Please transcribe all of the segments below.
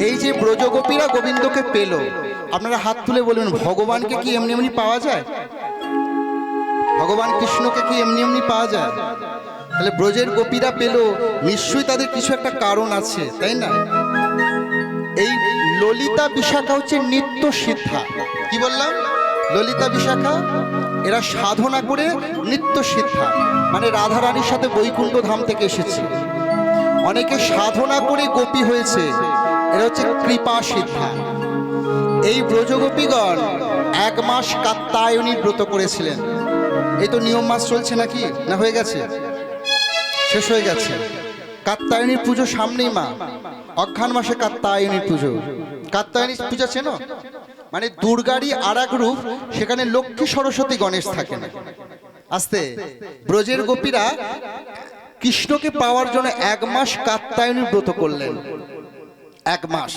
এই যে ব্রজগোপীরা গোবিন্দকে পেল, আপনারা হাত তুলে বলুন, ভগবানকে কি এমনি এমনি পাওয়া যায়? ভগবান কৃষ্ণকে কি এমনি এমনি পাওয়া যায়? তাহলে ব্রজের গোপীরা পেল, নিশ্চয়ই তাদের কিছু একটা কারণ আছে, তাই না? এই ললিতা বিশাখা হচ্ছে নিত্য সিদ্ধা। কি বললাম? ললিতা বিশাখা এরা সাধনা করে নিত্য সিদ্ধা, মানে রাধারানীর সাথে বৈকুণ্ঠ ধাম থেকে এসেছে। অনেকে সাধনা করে গোপী হয়েছে, এরা হচ্ছে কৃপা সিদ্ধা। এই ব্রজগোপীগণ 1 মাস কাত্যায়নী ব্রত করেছিলেন। এই তো নিয়ম মাস চলছে নাকি, না হয়ে গেছে? শেষ হয়ে গেছে। কাত্যায়নীর পুজো সামনেই মা, অঘ্রাণ মাসে কাত্যায়নীর পুজো। কাত্যায়নী পূজা চেনো? মানে দুর্গারই আর এক রূপ, সেখানে লক্ষ্মী সরস্বতী গণেশ থাকে না। আস্তে ব্রজের গোপীরা কৃষ্ণকে পাওয়ার জন্য 1 মাস কাত্যায়নী ব্রত করলেন। 1 মাস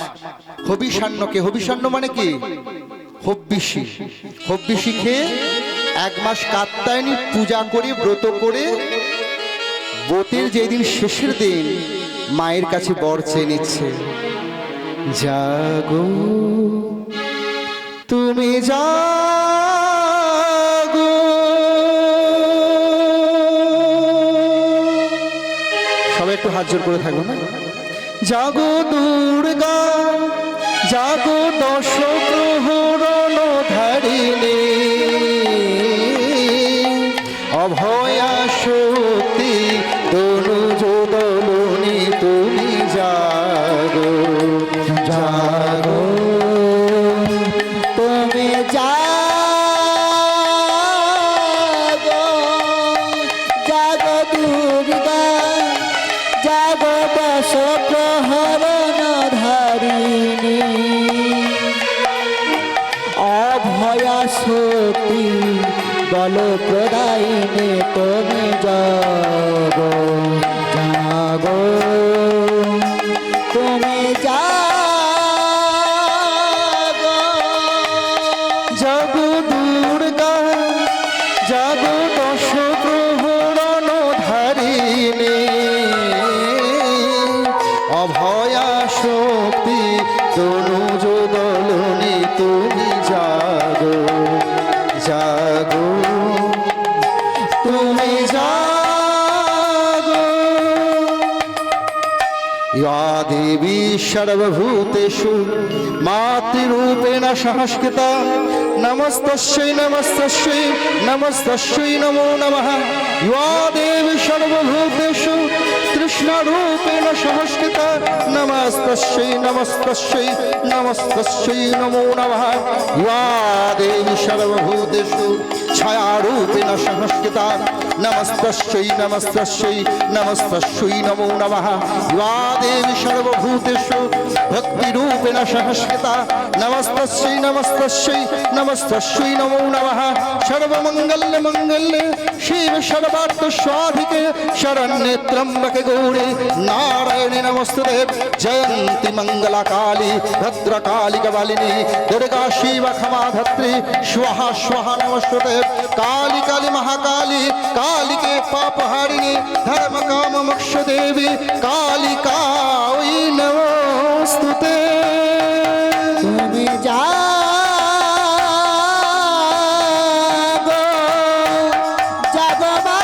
হবিষান্নকে, হবিষান্ন মানে কি? হব্বিষি। হব্বিষি খেয়ে 1 মাস কাত্যায়নী পূজা করে ব্রত করে ব্রতের যেদিন শেষের দিন মায়ের কাছে বর চেয়ে নিচ্ছে, জাগো তুমি জাগো, সবাই একটু হাত জোর করে থাকবো না? জাগো দুর্গা জাগো দশ প্রহরণ ধারিণী, অভয়া শক্তি তনুজ দলনি তুমি জাগো, জাগো তুমি জাগো, জাগো দুর্গা জাগো দশ প্রহরণ ধারিণী, অভয়া শক্তি বল প্রদায়িনী তুমি জাগো, জাগো তুমি জাগো, জাগো দুর্গা জাগো দশ প্রহরণ ধারিণী, অভয়া শক্তি তনুজ দলনি তুমি জাগো, জাগো তুমি জাগো। या देवी सर्वभूतेषु मातृरूपेण संस्कृता, नमस्तस्यै नमस्तस्यै नमस्तस्यै नमो नमः। या देवी सर्वभूतेषु कृष्णरूपेण संस्कृता, नमस्तस्यै नमस्तस्यै नमस्तस्यै नमो नमः। या देवी सर्वभूतेषु छायारूपेण संस्कृता, नमस्तस्यै नमस्तस्यै नमस्तस्यै नमो नमः। या देवी सर्वभूतेषु भक्तिरूपेण संस्कृता, नमस्तस्यै नमस्तस्यै नमस्तस्यै नमो नमः। सर्वमंगल्य मंगल्ये शिव सर्वार्थ स्वाधिके शरण्ये त्र्यंबके गौरी नारायणी नमस्तुते। जयंती मंगला काली भद्रकाली कपालिनी दुर्गा शिव क्षमा धत्री स्वाहा स्वाहा नमस्तुते। काली काली महाकाली कालिके पापहारिणी धर्म काम मोक्ष देवी कालिका नमस्तुते। তুমি জাগো, জাগো মা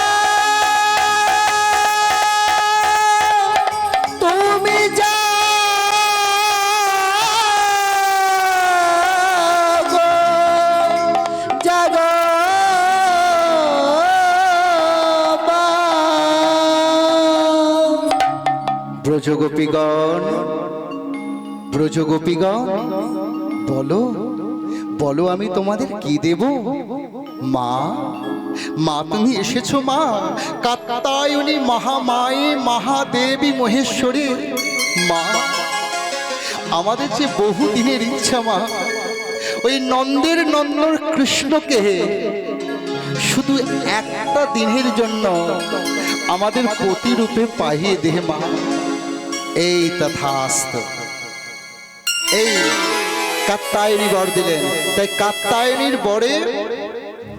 তুমি জাগো, জাগো মা। ব্রজগোপীগণ ব্রজগোপীগণ বলো বলো আমি তোমাদের কি দেব? মা মা তুমি এসেছো মা, কাত্যায়নী মহামায়ে মহাদেবী মহেশ্বরী মা। আমাদের যে বহু দিনের ইচ্ছা মা, ওই নন্দের নন্দর কৃষ্ণকে শুধু একটা দিনের জন্য আমাদের প্রতিরূপে পাইয়ে দে মা। এই তথাস্তু। এই কাত্যায়নী বর দিলেন, তাই কাত্যায়নীর বরে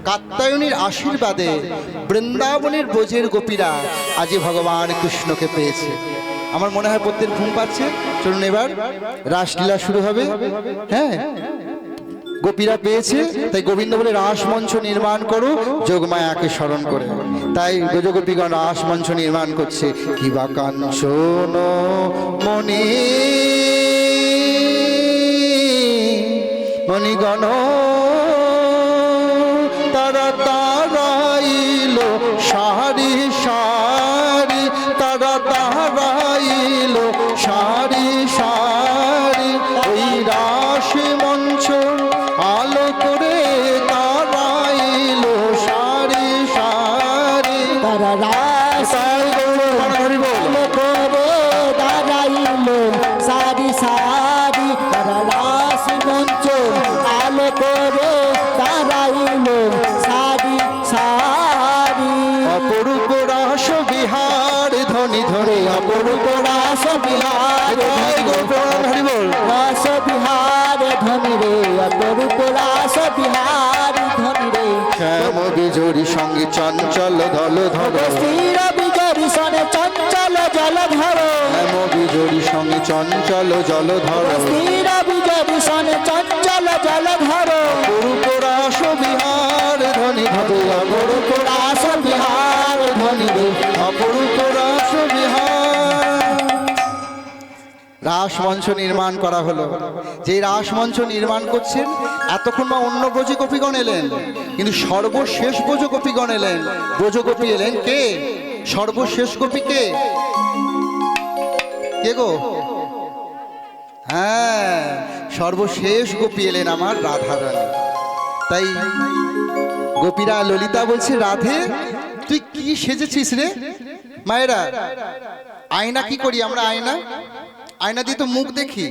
কাত্যায়নীর আশীর্বাদে বৃন্দাবনের ব্রজের গোপীরা আজ ভগবান কৃষ্ণকে পেয়েছে। আমার মনে হয় প্রত্যেক ঘুম পাচ্ছে। চলুন এবার রাসলীলা শুরু হবে। হ্যাঁ, গোপীরা পেয়েছে, তাই গোবিন্দ বলে রাসমঞ্চ নির্মাণ করো যোগমায়াকে স্মরণ করে। তাই ব্রজগোপীগণ রাসমঞ্চ নির্মাণ করছে। কিবা কাঞ্চন মণি মণিগণ তারা দাঁড়াইল সারি সারি, তারা দাঁড়াইল সারি সারি, ওই রাস মঞ্চ আলো করে দাঁড়াইল সারি সারি, তারা রাস আলো করে দাঁড়াইল সারি সারি, তারা রাস মঞ্চ আলো করে দাঁড়াইল সারি সারি। অপরূপ রাস বিহার ধ্বনি ধরে, অপরূপ রাস বিহার হরি বল, রাস বিহার ধ্বনি রে, অপরূপ রাস বিহার ধ্বনি রে। শ্যাম বিজোড়ি সঙ্গে চঞ্চল ধল ধর, স্থির বিজরি সনে চঞ্চল জল ধর, শ্যাম বিজোড়ি সঙ্গে চঞ্চল জল ধর, স্থির বিজরি সনে চঞ্চল জল ধর। অপরূপ রাস বিহার ধ্বনি ধরে, অপরূপ রাস বিহার ধ্বনি রে, অপরূপ রাস বিহার। রাসমঞ্চ নির্মাণ করা হলো। যে রাসমঞ্চ নির্মাণ করছেন, এতক্ষণ মা অন্য ব্রজগোপীগণ এলেন, কিন্তু সর্বশেষ ব্রজগোপীগণ এলেন। ব্রজগোপী এলেন কে? সর্বশেষ গোপী কে? কে গো? হ্যাঁ, সর্বশেষ গোপী এলেন আমার রাধারানী। তাই গোপীরা ললিতা বলছে, রাধে তুই কি সেজেছিস রে? মায়েরা, আয়না কি করি আমরা? আয়না আয়না দিয়ে তো মুখ দেখি।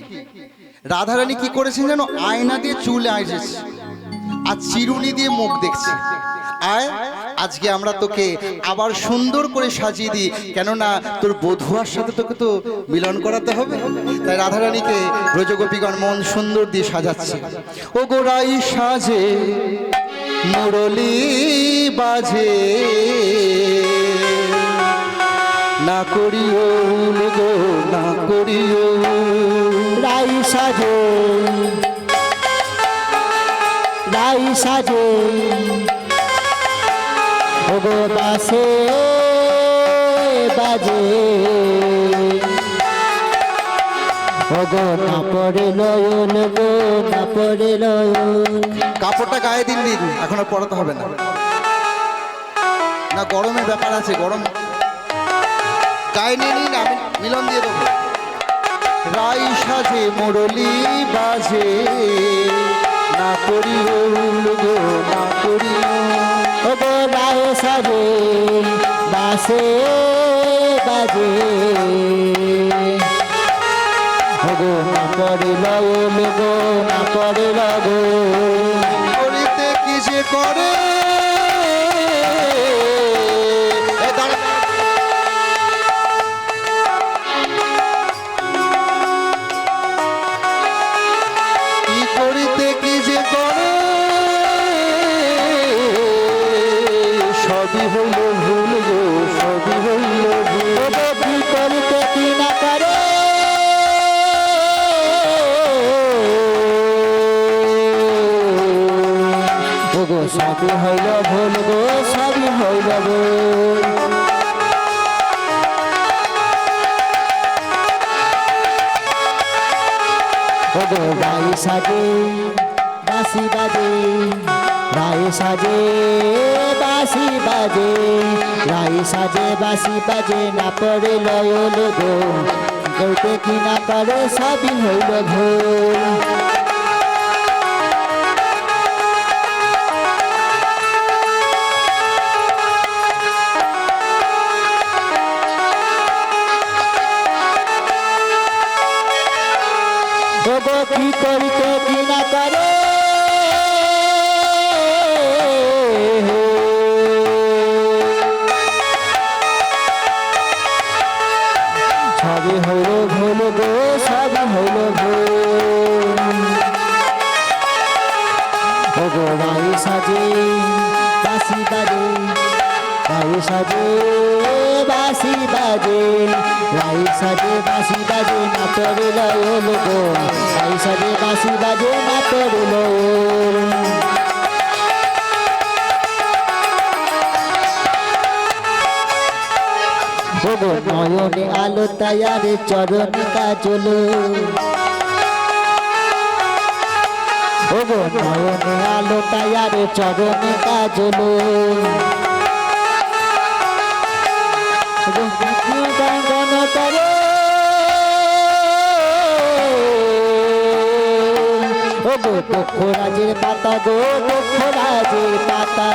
রাধারানী কি করেছেন জানো? আয়না দিয়ে চুল আঁচেছে আর চিরুনি দিয়ে মুখ দেখছে। আয়, আজকে আমরা তোকে আবার সুন্দর করে সাজিয়ে দিই, কেননা তোর বধুয়ার সাথে তোকে তো মিলন করাতে হবে। তাই রাধারানীকে ব্রজগোপীগণ মন সুন্দর দিয়ে সাজাচ্ছে। ও গোড়াই সাজে মুরলি বাজে, না করিও গো না করিও। রাই সাজে রাই সাজে, ওগো বাসে বাজে, ওগো না পড়ে নয়ন গো না পড়ে নয়ন। কাপড়টা গায়ে দিন দিন, এখন আর পরাতে হবে না। না গরমের ব্যাপার আছে, গরম গায়ে নিয়ে নিন, আমি মিলন দিয়ে দেবো। রাই সাজে মুরলি বাজে, না করিও গো না করিও। ওগো রায় সাজে বাসে বাজে, ওগো না পড়ে নয়ন গো না পড়ে নয়ন। করিতে কি যে করে, এ দাঁড়া। কি করিতে কি যে করে, সবই হইল ভুল গো সবই হইল ভুল। ওগো কি করিতে কি না করে, ওগো সবই হইল ভুল গো সবই হইল ভুল। ওগো রাই সাজে বাঁশি বাজে, রাই সাজে বাঁশি বাজে, রাই সাজে বাঁশি বাজে, না পড়ে নয়ন গো করতে কি না পারে সবই হইল ভুল। ওগো কি করিতে কি না করে, সবই হইল ভুল গো সবই হইল ভুল। ওগো রাই সাজে বাঁশি বাজে, রাই সাজে বাঁশি বাজে, রাই সাজে বাঁশি বাজে না তোর লয়ল গো, রাই সাজে বাঁশি বাজে না তোর লয়ল। ওগো নয়নে আলো তায়ারে চরণে কাজল, ওগো নয়নে আলো তায়ারে চরণে কাজল। গণ করে ওগো দক্ষ রাজের পাতা গো, দক্ষ রাজের পাতা।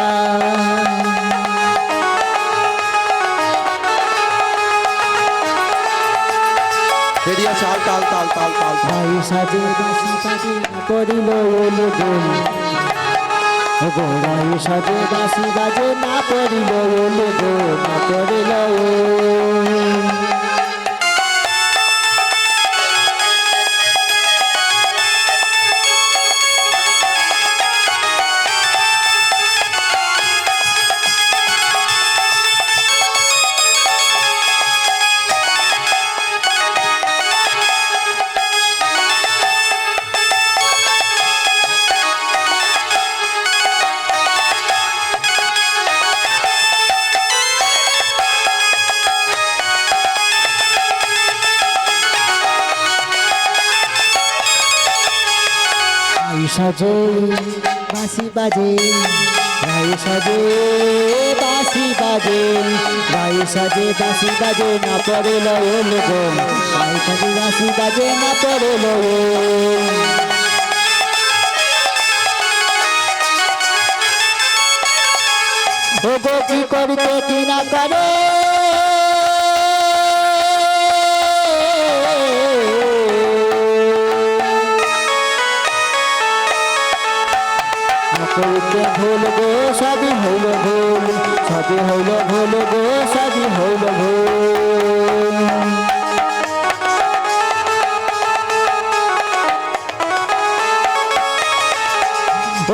দেরি আছে, আর তাল তাল তাল তাল তাল। রাই সাজে বাঁশি বাজে না পড়িল ওল গোল, ওগো রাই সাজে বাঁশি বাজে না পড়িল ওল গো, না পড়িল ওল। রাই সাজে বাঁশি বাজে, রাই সাজে বাঁশি বাজে, রাই সাজে বাঁশি বাজে না পড়ে লয়ল গো, রাই সাজে বাঁশি বাজে না পড়ে লয়ল। ওগো কি করতে কি না করে, করতে ভুল গো সবই হইল ভুল, সবই হইল ভুল গো সবই হইল ভুল।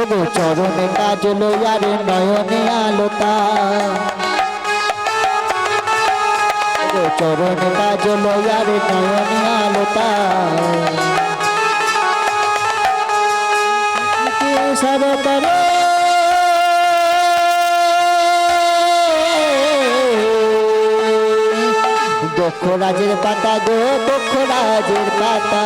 ওগো চরণে কাজল আরে নয়নে আলোতা, ওগো চরণে কাজল আরে নয়নে আলোতা। সর করে দক্ষ রাজের পাতা গো, দক্ষ রাজের পাতা।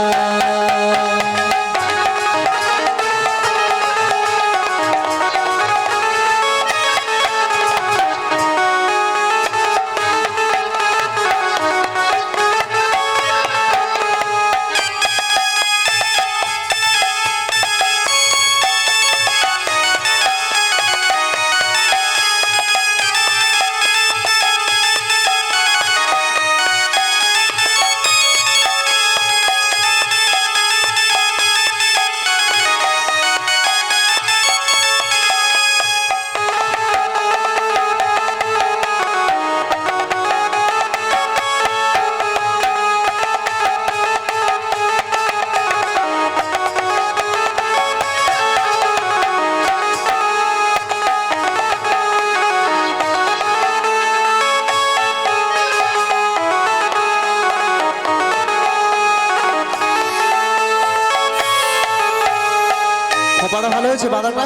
খোঁপাটা ভালো হয়েছে বাদাটা,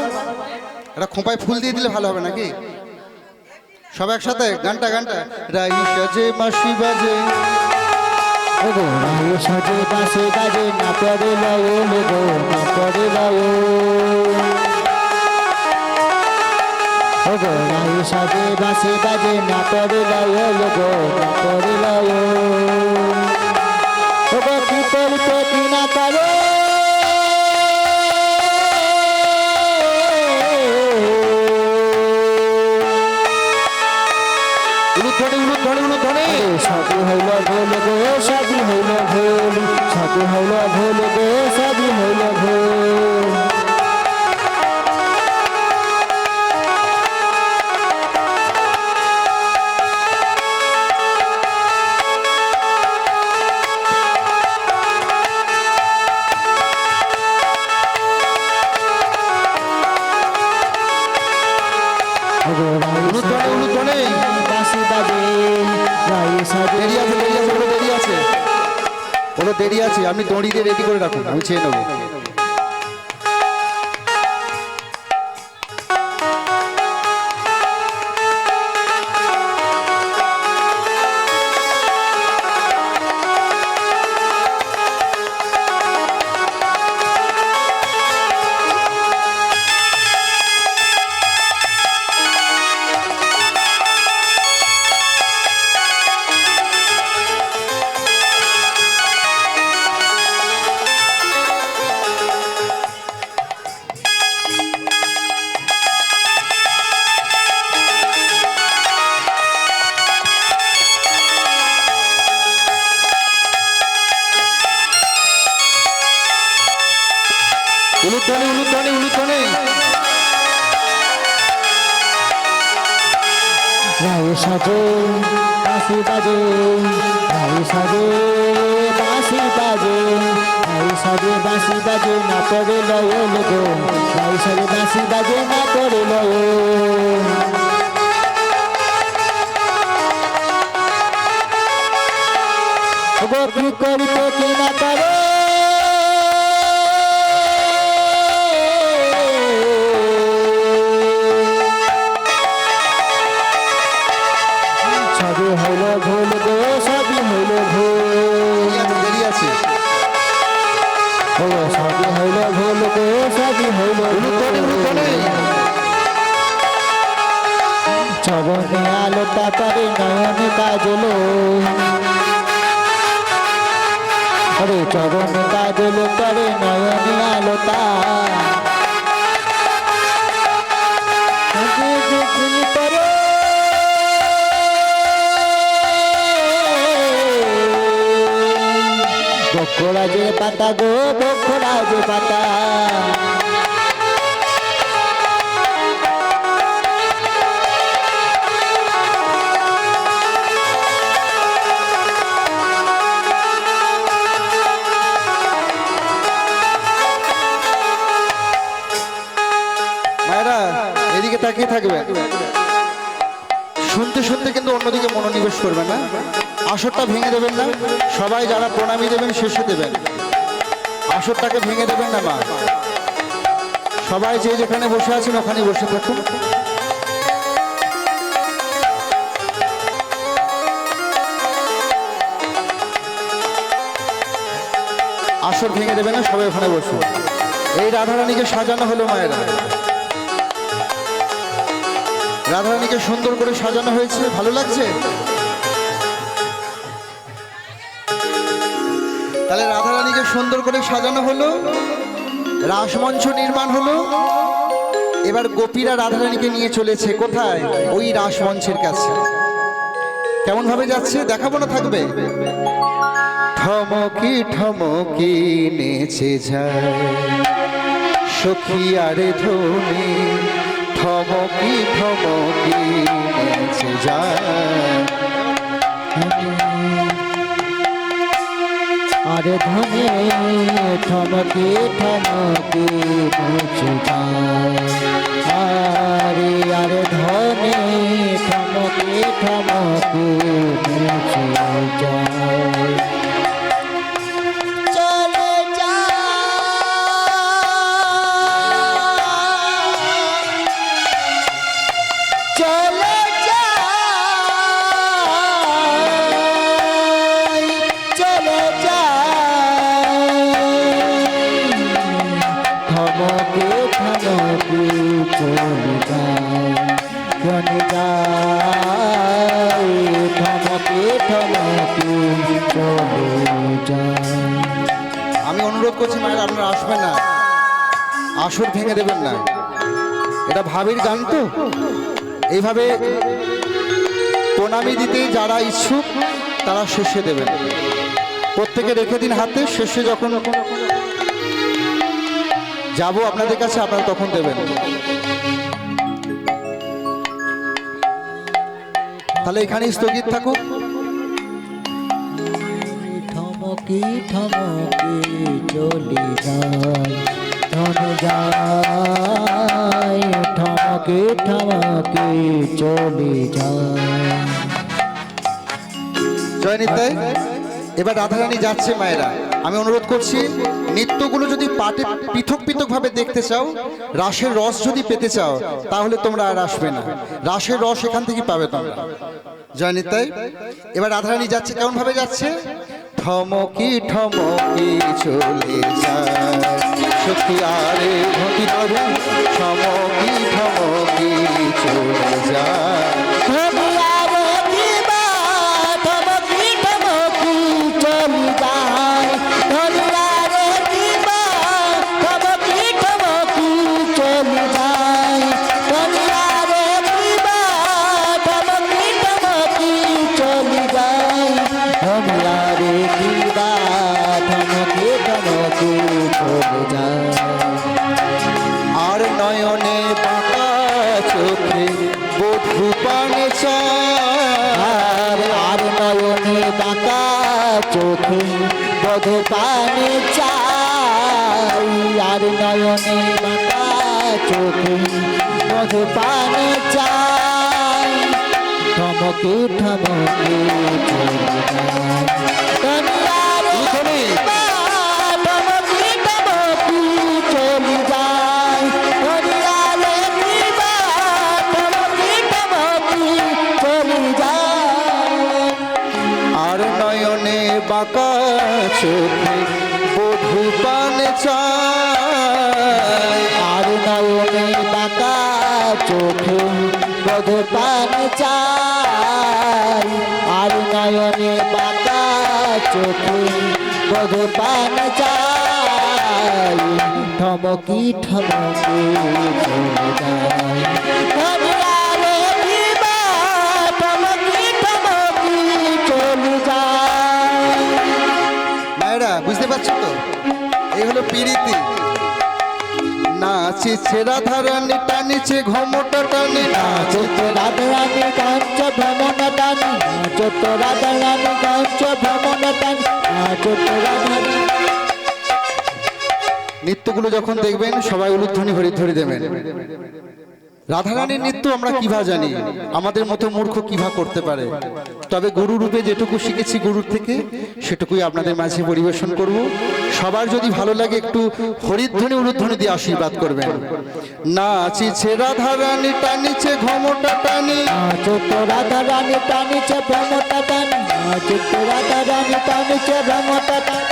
এটা খোঁপায় ফুল দিয়ে দিলে ভালো হবে নাকি? সব একসাথে গানটা গানটা। রাই সাজে বাঁশি বাজে, ওগো রাই সাজে বাঁশি বাজে না পড়ে লয়ল গো, না পড়ে লয়ল। ওগো রাই সাজে বাঁশি বাজে না পড়ে লয়ল গো, না পড়ে লয়ল। ওগো কি করতে কি না করে, সবই হইল ভুল গো সবই হইল ভুল, সবই হইল ভুল গো সবই হইল ভুল। রায়ে সাজে দেরি আছে, ওগুলো দেরি আছে, ওগুলো দেরি আছে। আপনি দড়ি দিয়ে রেডি করে রাখুন, আমি চেয়ে নেবো। উলুধ্বনি, উলুধ্বনি, উলুধ্বনি। রায়ে সাজে বাঁশি বাজে, রায়ে সাজে বাঁশি বাজে, রায়ে সাজে বাঁশি বাজে না পড়ে লয়ন গো, রায়ে সাজে বাঁশি বাজে না পড়ে লয়ন। গো কি করিতে কি না করে, সবই হইল ভুল গো, সবই হইল ভুল, দেরি আছে। ও সবই হইল ভুল গো, সবই হইল উলুধ্বনি, উলুধ্বনি। চরণে আলোটা তারে নয়নে কাজলো, আরে চরণে কাজলো তারে নয়নে আলোটা, বক্ষরাজে পাতা গো, বক্ষরাজে পাতা, মায়েরা এদিকে তাকিয়ে থাকবেন, শুনতে শুনতে কিন্তু অন্যদিকে মনোনিবেশ করবেন না। আসরটা ভেঙে দেবেন না, সবাই যারা প্রণামী দেবেন শেষে দেবেন, আসরটাকে ভেঙে দেবেন না মা। সবাই যে যেখানে বসে আছেন ওখানে বসে থাকুন। আসর ভেঙে দেবে না, সবাই ওখানে বসুন। এই রাধারানীকে সাজানো হলো মায়েরা, রাধারানীকে সুন্দর করে সাজানো হয়েছে, ভালো লাগছে? তাহলে রাধারানীকে সুন্দর করে সাজানো হলো, রাসমঞ্চ নির্মাণ হলো। এবার গোপীরা রাধারানীকে নিয়ে চলেছে কোথায়? ওই রাসমঞ্চের কাছে। কেমন ভাবে যাচ্ছে দেখাবো না, থাকবে। ঠমকি ঠমকি নেচে যায় সখী আরে ধনী, ঠমকি ঠমকি নেচে যায়। আরে ধনে ঠমকে ঠমকে নেচে যায়, আরে আরে ধনে ঠমকে ঠমকে নেচে যায়। চলে যায়, চলে যায়, চলে যায়, থমকে থমকে চলে যায়, চলে যায়, থমকে থমকে চলে যায়। আমি অনুরোধ করছি মায়ের, আপনারা আসবেন না, আসর ভেঙে দেবেন না। এটা ভাবির গান তো, এইভাবে প্রণামী দিতে যারা ইচ্ছুক তারা শেষে দেবেন। প্রত্যেকে রেখে দিন হাতে, শেষে যখন যাব আপনাদের কাছে আপনারা তখন দেবেন। তাহলে এখানেই স্থগিত থাকুক। ঠমকি ঠমকি চলে যায়, ধনে যায়, ঠমকি ঠমকি চলে যায়। জয় নিতাই। এবার রাধারানী যাচ্ছে মায়েরা, আমি অনুরোধ করছি নৃত্যগুলো যদি পাটে পৃথক পৃথক ভাবে দেখতে চাও, রাসের রস যদি পেতে চাও, তাহলে তোমরা আর আসবে না। রাসের রস এখান থেকে পাবে তোমরা। জয় নিতাই। এবার রাধারানী যাচ্ছে, কেমন ভাবে যাচ্ছে? ঠমকি ঠমকি চলে যায় সখী আরে ঘটি ধরে, ঠমকি ঠমকি চলে যায়। আর নয়নে বাঁকা চোখে বধূ পানে চায়, আর নয়নে বাঁকা চোখে বধূ পানে চাই, আর নয়নে বাঁকা চোখে বধূ পানে চাই। ঠমকে ঠমকে চলে যায় কনিয়ারে দিবা, ঠমকে ঠমকে চলে যায় কনিয়ারে দিবা, ঠমকে ঠমকে চলে যায়। আর নয়নে বাঁকা চোখে বধূ পানে চায়, আর নয়নে বাঁকা চোখে বধূ পানে চাই, আর নয়নে বাঁকা চোখে বধূ পানে চাই। ঠমকি ঠমকি চলে যায় কনিয়ারে দিবা, ঠমকি ঠমকি চলে যায়। মায়েরা বুঝতে পারছো তো? এই হলো পিরিতি। নাচিছে রাধারানী, টানিছে ঘমটা টানি, নাচত রাধারানী কাঞ্চ ভ্রমণ টানি, নাচত রাধারানী কাঞ্চ ভ্রমণ টানি, নাচত রাধারানী। নৃত্যগুলো যখন দেখবেন সবাই উলুধ্বনি হরিধ্বনি দেবেন। রাধারানীর নৃত্য আমরা কিভা জানি, আমাদের মতো মূর্খ কিভা করতে পারে। তবে গুরু রূপে যেটুকু শিখেছি গুরুর থেকে, সেটুকুই আপনাদের মাঝে পরিবেশন করব। সবার যদি ভালো লাগে একটু হরিধ্বনি উলুধ্বনি দিয়ে আশীর্বাদ করবেন। নাচিছে রাধারানী, টানিছে ঘমটা টানি, নাচত রাধারানী টানিছে ভ্রমটা টানি, নাচত রাধারানী টানিছে ভ্রমটা টানি।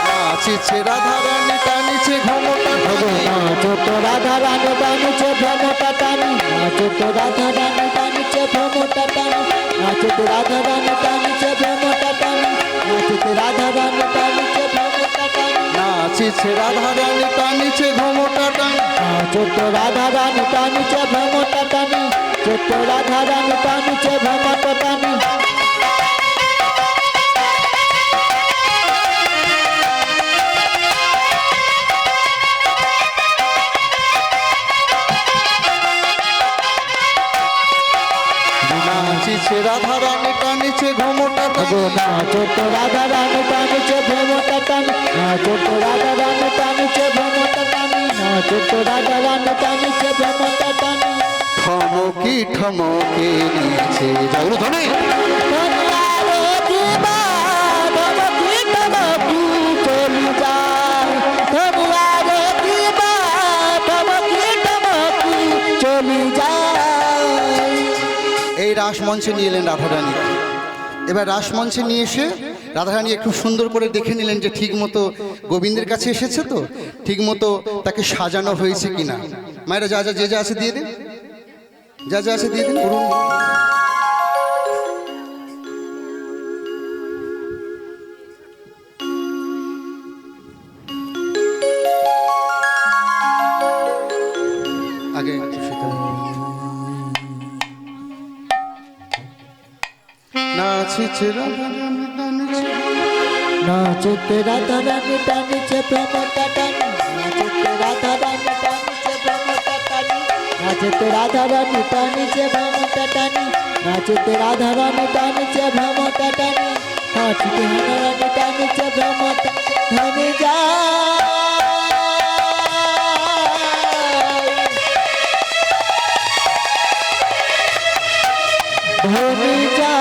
নাচিছে রাধারানী, টানিছে ঘমটা টানি, নাচত রাধারানী টানিছে ভ্রমটা টানি, নাচত রাধারানী টানিছে ভ্রমটা টানি, নাচত রাধারানী টানিছে ভ্রমটা টানি, নাচত রাধারানী টানিছে ভ্রমটা টানি। নাচিছে রাধারানী, টানিছে ঘমটা টানি, নাচত রাধারানী টানিছে ভ্রমটা টানি, চত রাধারানী টানিছে ভ্রমটা টানি। নাচিছে রাধারানী, টানিছে ঘমটা টানি, নাচত রাধারানী টানিছে ভ্রমটা টানি, নাচত রাধারানী টানিছে ভ্রমটা টানি, নাচত রাধারানী টানিছে ভ্রমটা টানি। ঠমকি ঠমকে নিচে যাও ধনে। কনিয়ারে দিবা, ঠমকি ঠমকি চলে যায় কনিয়ারে দিবা, ঠমকি ঠমকি চলে যায়। এই রাসমঞ্চে নিয়ে এলেন রাধারানী। এবার রাসমঞ্চে নিয়ে এসে রাধারানী একটু সুন্দর করে দেখে নিলেন যে ঠিক মতো গোবিন্দের কাছে এসেছে তো, ঠিক মতো তাকে সাজানো হয়েছে কিনা। মায়েরা যা যা যে যা আছে দিয়ে দিন, যা যা আছে দিয়ে দিন। করুন আগে নাচিছে রাধারানী, টানিছে নাচত রাধারানী টানিছে ভ্রমটা টানি, নাচত রাধারানী টানিছে ভ্রমটা টানি, নাচত রাধারানী টানিছে ভ্রমটা টানি, নাচত রাধারানী টানিছে ভ্রমটা টানি। হাঁচিতে হানারানি টানিছে ভ্রমটা ধনে যায় ধনে ধনে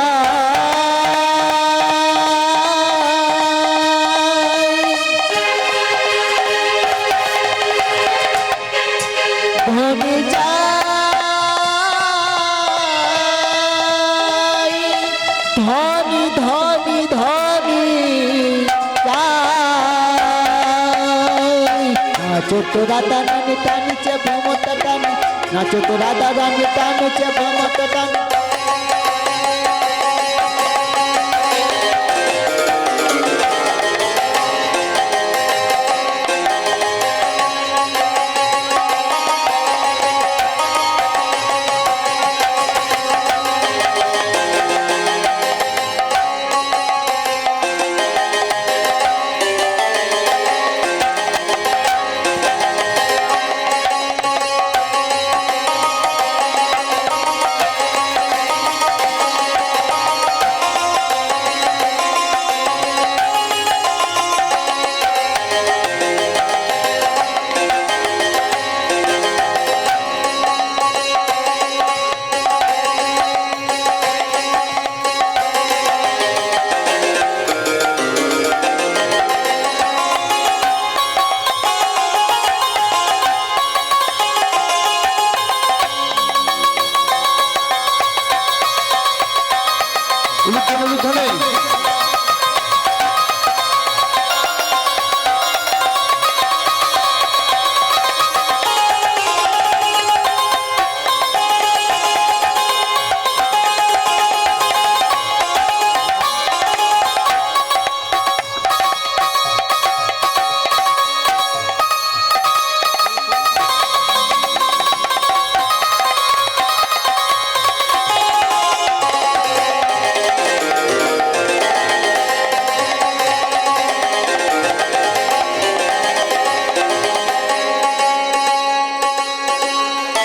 ধনি ধনি ধনি নাচো তো রাধা রানী টানিছে ভ্রমটা টানি নাচো তো রাধা রানী টানিছে ভ্রমটা টানি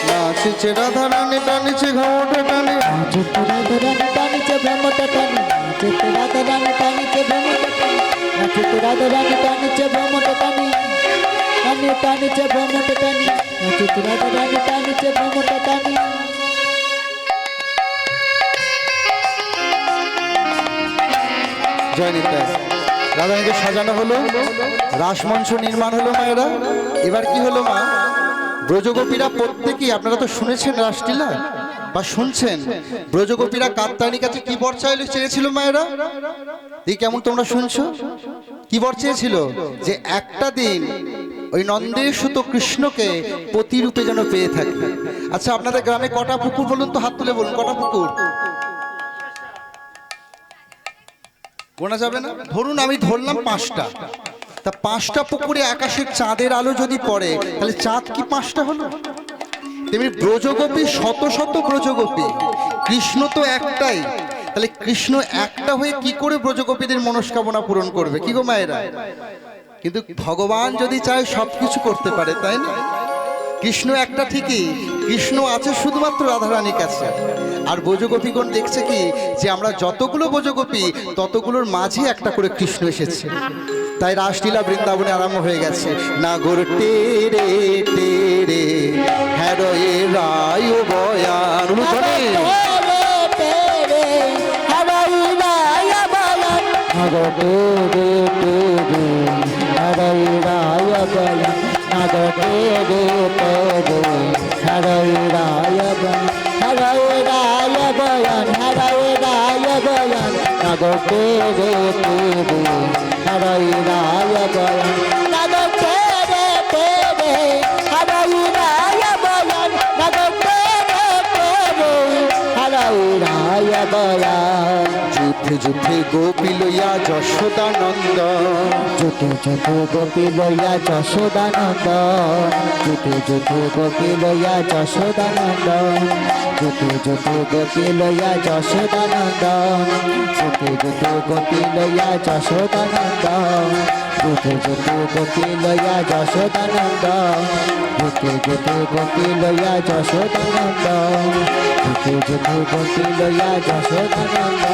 নাচছে রাধা রানী টানিছে ঘমটা টানি নাচো তো রাধা রানী টানিছে ভ্রমটা টানি নাচো তো রাধা রানী টানিছে ভ্রমটা টানি নাচো তো রাধা রানী টানিছে ভ্রমটা টানি টানি টানিছে ভ্রমটা টানি নাচো তো রাধা রানী টানিছে ভ্রমটা টানি জয় নিতাই। রাধারানীকে সাজানো হলো, রাসমঞ্চ নির্মাণ হলো মায়েরা। এবার কি হলো মা, ব্রজগোপীরা প্রত্যেকেই, আপনারা তো শুনেছেন রাসলীলা বা শুনছেন, ব্রজগোপীরা কাত্যায়নীর কাছে কি বর চেয়েছিল মায়েরা? এই কেমন তোমরা শুনছো? কি বর চেয়েছিল? যে একটা দিন ওই নন্দের সুত কৃষ্ণকে পতিরূপে যেন পেয়ে থাকে। আচ্ছা, আপনাদের গ্রামে কটা পুকুর বলুন তো, হাত তুলে বলুন, কটা পুকুর? গোনা যাবে না? ধরুন আমি ধরলাম 5টা, তা 5টা পুকুরে আকাশের চাঁদের আলো যদি পড়ে, তাহলে চাঁদ কি 5টা হলো? তেমনি ব্রজগোপী শত শত ব্রজগোপী, কৃষ্ণ তো একটাই, তাহলে কৃষ্ণ একটা হয়ে কি করে ব্রজগোপীদের মনস্কামনা পূরণ করবে? কি গো মায়েরা? কিন্তু ভগবান যদি চায় সবকিছু করতে পারে, তাই না? কৃষ্ণ একটা ঠিকই, কৃষ্ণ আছে শুধুমাত্র রাধারানীর কাছে। আর ব্রজগোপীগণ দেখছে কি, যে আমরা যতগুলো ব্রজগোপী ততগুলোর মাঝে একটা করে কৃষ্ণ এসেছে। তাই রাসলীলা বৃন্দাবনে আরম্ভ হয়ে গেছে। নাগর টেরে টেরে হ্যারয়ে রায় বয়ান, যুদ্ধে যুদ্ধে গোপী লইয়া যশোদানন্দ, যুদ্ধে যুদ্ধে গোপী লইয়া যশোদানন্দ, যুদ্ধে যুদ্ধে গোপী লইয়া যশোদানন্দ, যুদ্ধে যুদ্ধে গোপী লইয়া যশোদানন্দ, যুদ্ধে যুদ্ধে গোপী লইয়া যশোদানন্দ, যুদ্ধে যুদ্ধে গোপী লইয়া যশোদানন্দ, যুদ্ধে যুদ্ধে গোপী লইয়া যশোদানন্দ, যুদ্ধে যুদ্ধে গোপী লইয়া যশোদানন্দ।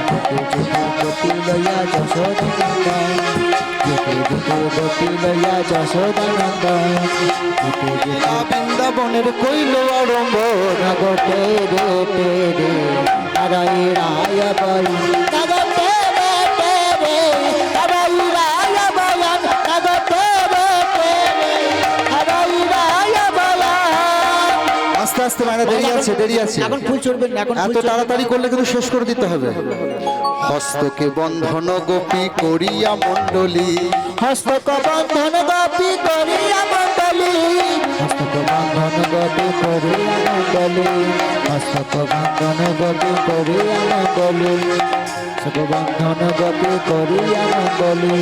যেতে যেতে গোপী লইয়া যশোদানন্দন যেতে যেতে গোপী লইয়া যশোদানন্দন যেতে যেতে বৃন্দাবনের কইল আরম্ভ নগো তেরে তেরে হরাই রায় বল নগো তেরে তেরে হরাই রায় বল নগো তেরে তেরে হরাই রায় বল। আস্তে আস্তে মানে দেরি আছে দেরি আছে, এখন ফুল চড়বেন না, এখন এত তাড়াতাড়ি করলে কিন্তু শেষ করে দিতে হবে। হস্তকে বন্ধন গোপী করিয়া মণ্ডলী, হস্তক বন্ধন গোপী করিয়া মণ্ডলী হস্তক বন্ধন গোপী করিয়া মণ্ডলী হস্তক বন্ধন গোপী করিয়া মণ্ডলী হস্তক বন্ধন গোপী করিয়া মণ্ডলী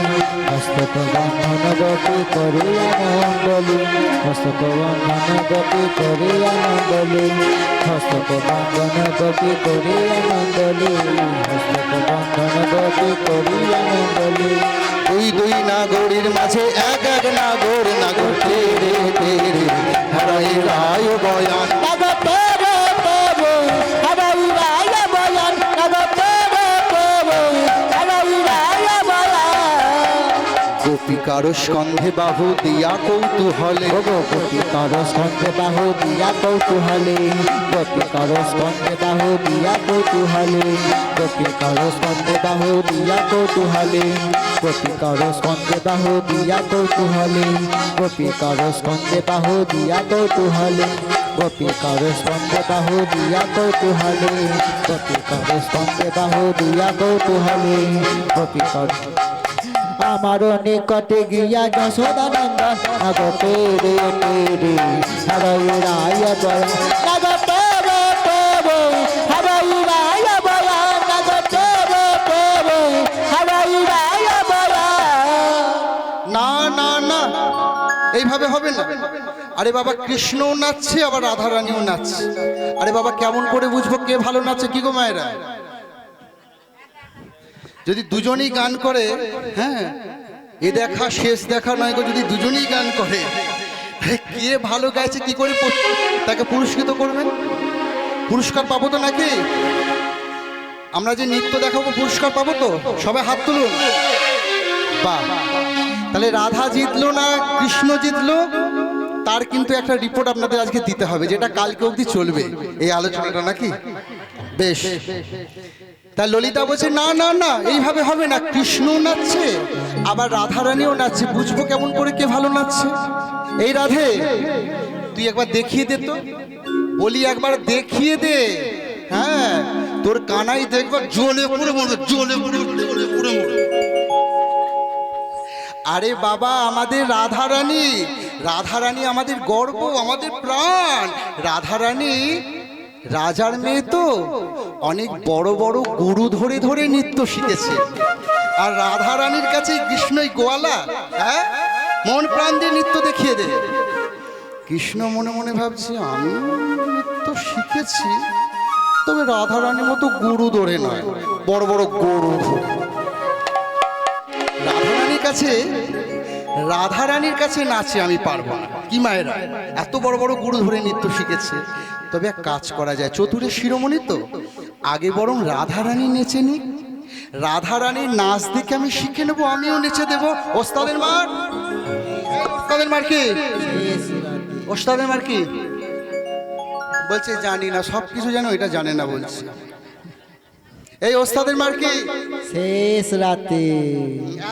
হস্তক বন্ধন গোপী করিয়া মণ্ডলী হস্তক বন্ধন গোপী করিয়া মণ্ডলী হস্তক বন্ধন গোপী করিয়া মণ্ডলী হস্তক বন্ধন গোপী করিয়া মণ্ডলী। দুই দুই নাগরীর মাঝে এক এক নাগর নাগর তেরে তেরে হরাই রায় বয়ান। নগো তেরে তেরে হরাই রায় বয়ান নগো তেরে তেরে হরাই রায় বয়ান। গোপিকার স্কন্ধে বাহু দিয়া কৌতূহলে, ওগো গোপিকার স্কন্ধে বাহু দিয়া কৌতূহলে গোপিকার স্কন্ধে বাহু দিয়া কৌতূহলে গোপিকার স্কন্ধে বাহু দিয়া কৌতূহলে গোপিকার স্কন্ধে বাহু দিয়া কৌতূহলে গোপিকার স্কন্ধে বাহু দিয়া কৌতূহলে গোপিকার স্কন্ধে বাহু দিয়া কৌতূহলে গোপিকার স্কন্ধে বাহু দিয়া কৌতূহলে গোপিকার আমার নিকটে গিয়া যশোদানন্দন নগো তেরে তেরে হরাই রায় বয়ান নগো তেরে তেরে হরাই রায় বয়ান নগো তেরে তেরে হরাই রায় বয়ান। না না না এইভাবে হবে না। আরে বাবা কৃষ্ণও নাচছে আবার রাধারানীও নাচছে। আরে বাবা কেমন করে বুঝবো কে ভালো নাচে কি গো মায়েরা? যদি দুজনেই গান করে, হ্যাঁ এ দেখা শেষ দেখা নয় গো, যদি দুজনেই গান করে কে ভালো গাইছে কি করে তাকে পুরস্কৃত করবেন? পুরস্কার পাবো তো নাকি? আমরা যে নৃত্য দেখাবো পুরস্কার পাবো তো? সবাই হাত তুলুন। বাহ, তাহলে রাধা জিতলো না কৃষ্ণ জিতলো তার কিন্তু একটা রিপোর্ট আপনাদের আজকে দিতে হবে, যেটা কালকে অবধি চলবে এই আলোচনাটা, নাকি? বেশ, তা ললিতা বলছে না না না এইভাবে হবে না, কৃষ্ণও নাচছে আবার রাধারানীও নাচছে, বুঝবো কেমন করে কে ভালো নাচছে? এই রাধে তুই একবার দেখিয়ে দে তো, বলি একবার দেখিয়ে দে। হ্যাঁ তোর কানাই দেখবো জ্বলে পুড়ে মরবে, জ্বলে পুড়ে মরবে। আরে বাবা আমাদের রাধারানী, রাধারানী আমাদের গর্ব, আমাদের প্রাণ। রাধারানী রাজার মেয়ে তো, অনেক বড় বড় গুরু ধরে ধরে নৃত্য শিখেছে। আর রাধারানীর কাছে কৃষ্ণই গোয়ালা, হ্যাঁ মন প্রাণ দিয়ে নৃত্য দেখিয়ে দে। কৃষ্ণ মনে মনে ভাবছে আমি নৃত্য শিখেছি, তবে রাধারানীর মতো গুরু ধরে নয়, বড় বড় গুরু ধরে। রাধারানীর কাছে নাচে আমি পারবো না। কি মায়েরা এত বড় বড় গুরু ধরে নৃত্য শিখেছে, তবে এক কাজ করা যায়, চতুরের শিরোমণি তো, আগে বরং রাধারানী নেচে নি। রাধারানীর নাচ দেখে আমি শিখে নেবো, আমিও নেচে দেবো। ওস্তাদের মার, ওস্তাদের মার কি, ওস্তাদের মার কি বলছে? জানি না, সব কিছু জানো, এটা জানে না বলছে। এই ওস্তাদের মার কি? শেষ রাতে।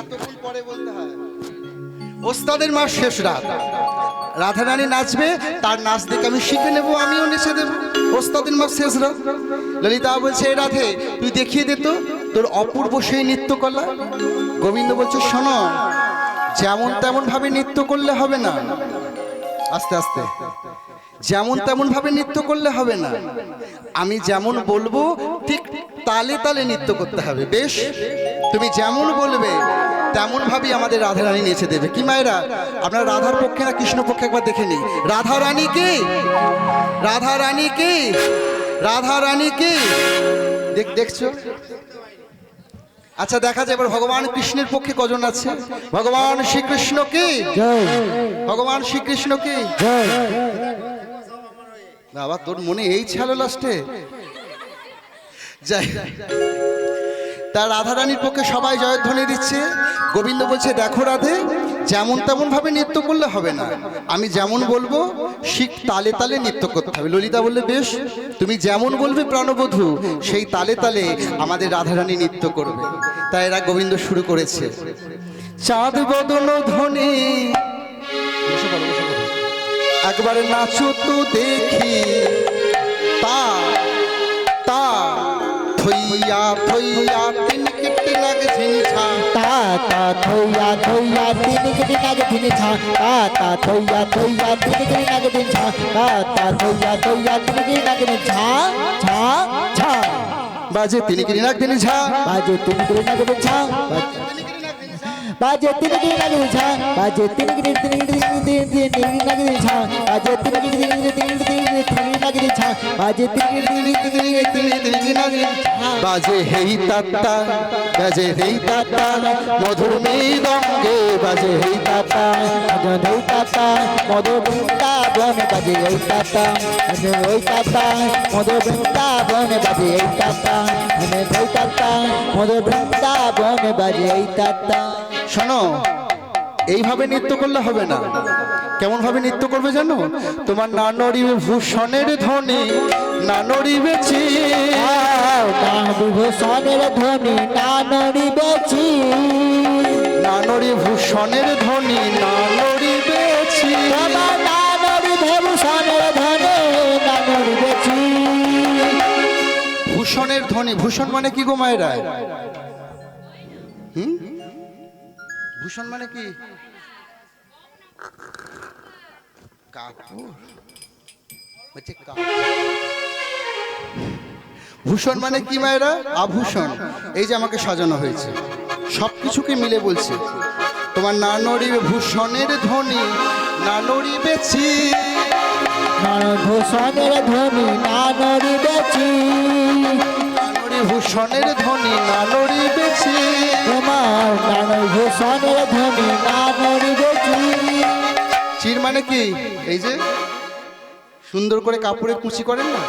এতক্ষণ পরে বলতে হয় ওস্তাদের মার শেষ রাত। রাধারানী নাচবে, তার নাচ দেখে আমি শিখে নেবো, আমিও নেচে দেবো। ওস্তাদের মার শেষ রাত। ললিতা বলছে এ রাধে তুই দেখিয়ে দে তো তোর অপূর্ব সেই নৃত্যকলা। গোবিন্দ বলছে শোনো, যেমন তেমন ভাবে নৃত্য করলে হবে না, আস্তে আস্তে, যেমন তেমন ভাবে নৃত্য করলে হবে না, আমি যেমন বলবো ঠিক তালে তালে নৃত্য করতে হবে। বেশ, তুমি যেমন বলবে তেমন ভাবেই আমাদের রাধারানী নেচে দেবে। কি মায়েরা আপনারা রাধার পক্ষে না কৃষ্ণ পক্ষে একবার দেখে নিই। রাধারানী কি, রাধারানী কি, রাধারানী কি দেখছো? আচ্ছা দেখা যায় এবার ভগবান কৃষ্ণের পক্ষে কজন আছে? ভগবান শ্রীকৃষ্ণ কি, ভগবান শ্রীকৃষ্ণ কি। বাবা তোর মনে এই ছিল লাস্টে? যাই তা রাধারানীর পক্ষে সবাই জয়ধ্বনি দিচ্ছে। গোবিন্দ বলছে, দেখো রাধে, যেমন তেমন ভাবে নৃত্য করলে হবে না, আমি যেমন বলবো শিখ তালে তালে নৃত্য করতে হবে। ললিতা বললে, বেশ, তুমি যেমন বলবে প্রাণবধূ সেই তালে তালে আমাদের রাধারানী নৃত্য করবে। তাই এরা গোবিন্দ শুরু করেছে। চাঁদ বদন ধ্বনি, একবার নাচো তো দেখি, তা তা থইয়া থইয়া তিনকিটি লাগছে ছা, তা তা থইয়া থইয়া তিনকিটি লাগছে ছা, তা তা থইয়া থইয়া তিনকিটি লাগছে ছা, তা তা থইয়া থইয়া তিনকিটি লাগছে ছা ছা ছা, বাজে তিনকিটি লাগছে ঝা, বাজে তিনকিটি লাগছে ছা, বাজে তিনকিটি লাগছে ছা, বাজে তিনকিটি তিনকিটি তিনকিটি লাগছে ছা, বাজে তিনকিটি তিনকিটি তিনকিটি লাগছে ছা, বাজে তিনকিটি তিনকিটি লাগছে ছা, বাজে হেই তাত্তা, বাজে হেই তাত্তা মধুর মৃদঙ্গে, বাজে হেই তাতা মধু তাতা মধু বৃন্দাবন বাজে এই তাতা, ওই তাতা মধু বৃন্দাবন বাজে এই তাতা, ওই তাতা মধু বৃন্দাবন বাজে এই তাতা। শোনো, এইভাবে নৃত্য করলে হবে না। কেমন ভাবে নৃত্য করবে জানো? তোমার না নড়িবে ভূষণের ধ্বনি, না নড়িবে চি, বিভূষণের ধ্বনি না নড়িবেছি, না নড়ি ভূষণের ধ্বনি, না নড়িবে চি, তোমার না নড়িবে ভূষণের ধ্বনি না নড়িবেছি। ভূষণের ধ্বনি, ভূষণ মানে কি গো মায়েরা? ভূষণ মানে কি? কাপড়। ভূষণ মানে কি মায়েরা? আভূষণ। এই যে আমাকে সাজানো হয়েছে, সবকিছুকে মিলে বলছে তোমার না নড়িবে ভূষণের ধ্বনি, না নড়িবে চি, ভূষণের ধ্বনি না নড়িবেছি, ভূষণের ধ্বনি না নড়িবে চি, তোমার নানা ভূষণের ধ্বনি না নড়িবেছি। চির মানে কি? এই যে সুন্দর করে কাপড়ে কুচি করেন না,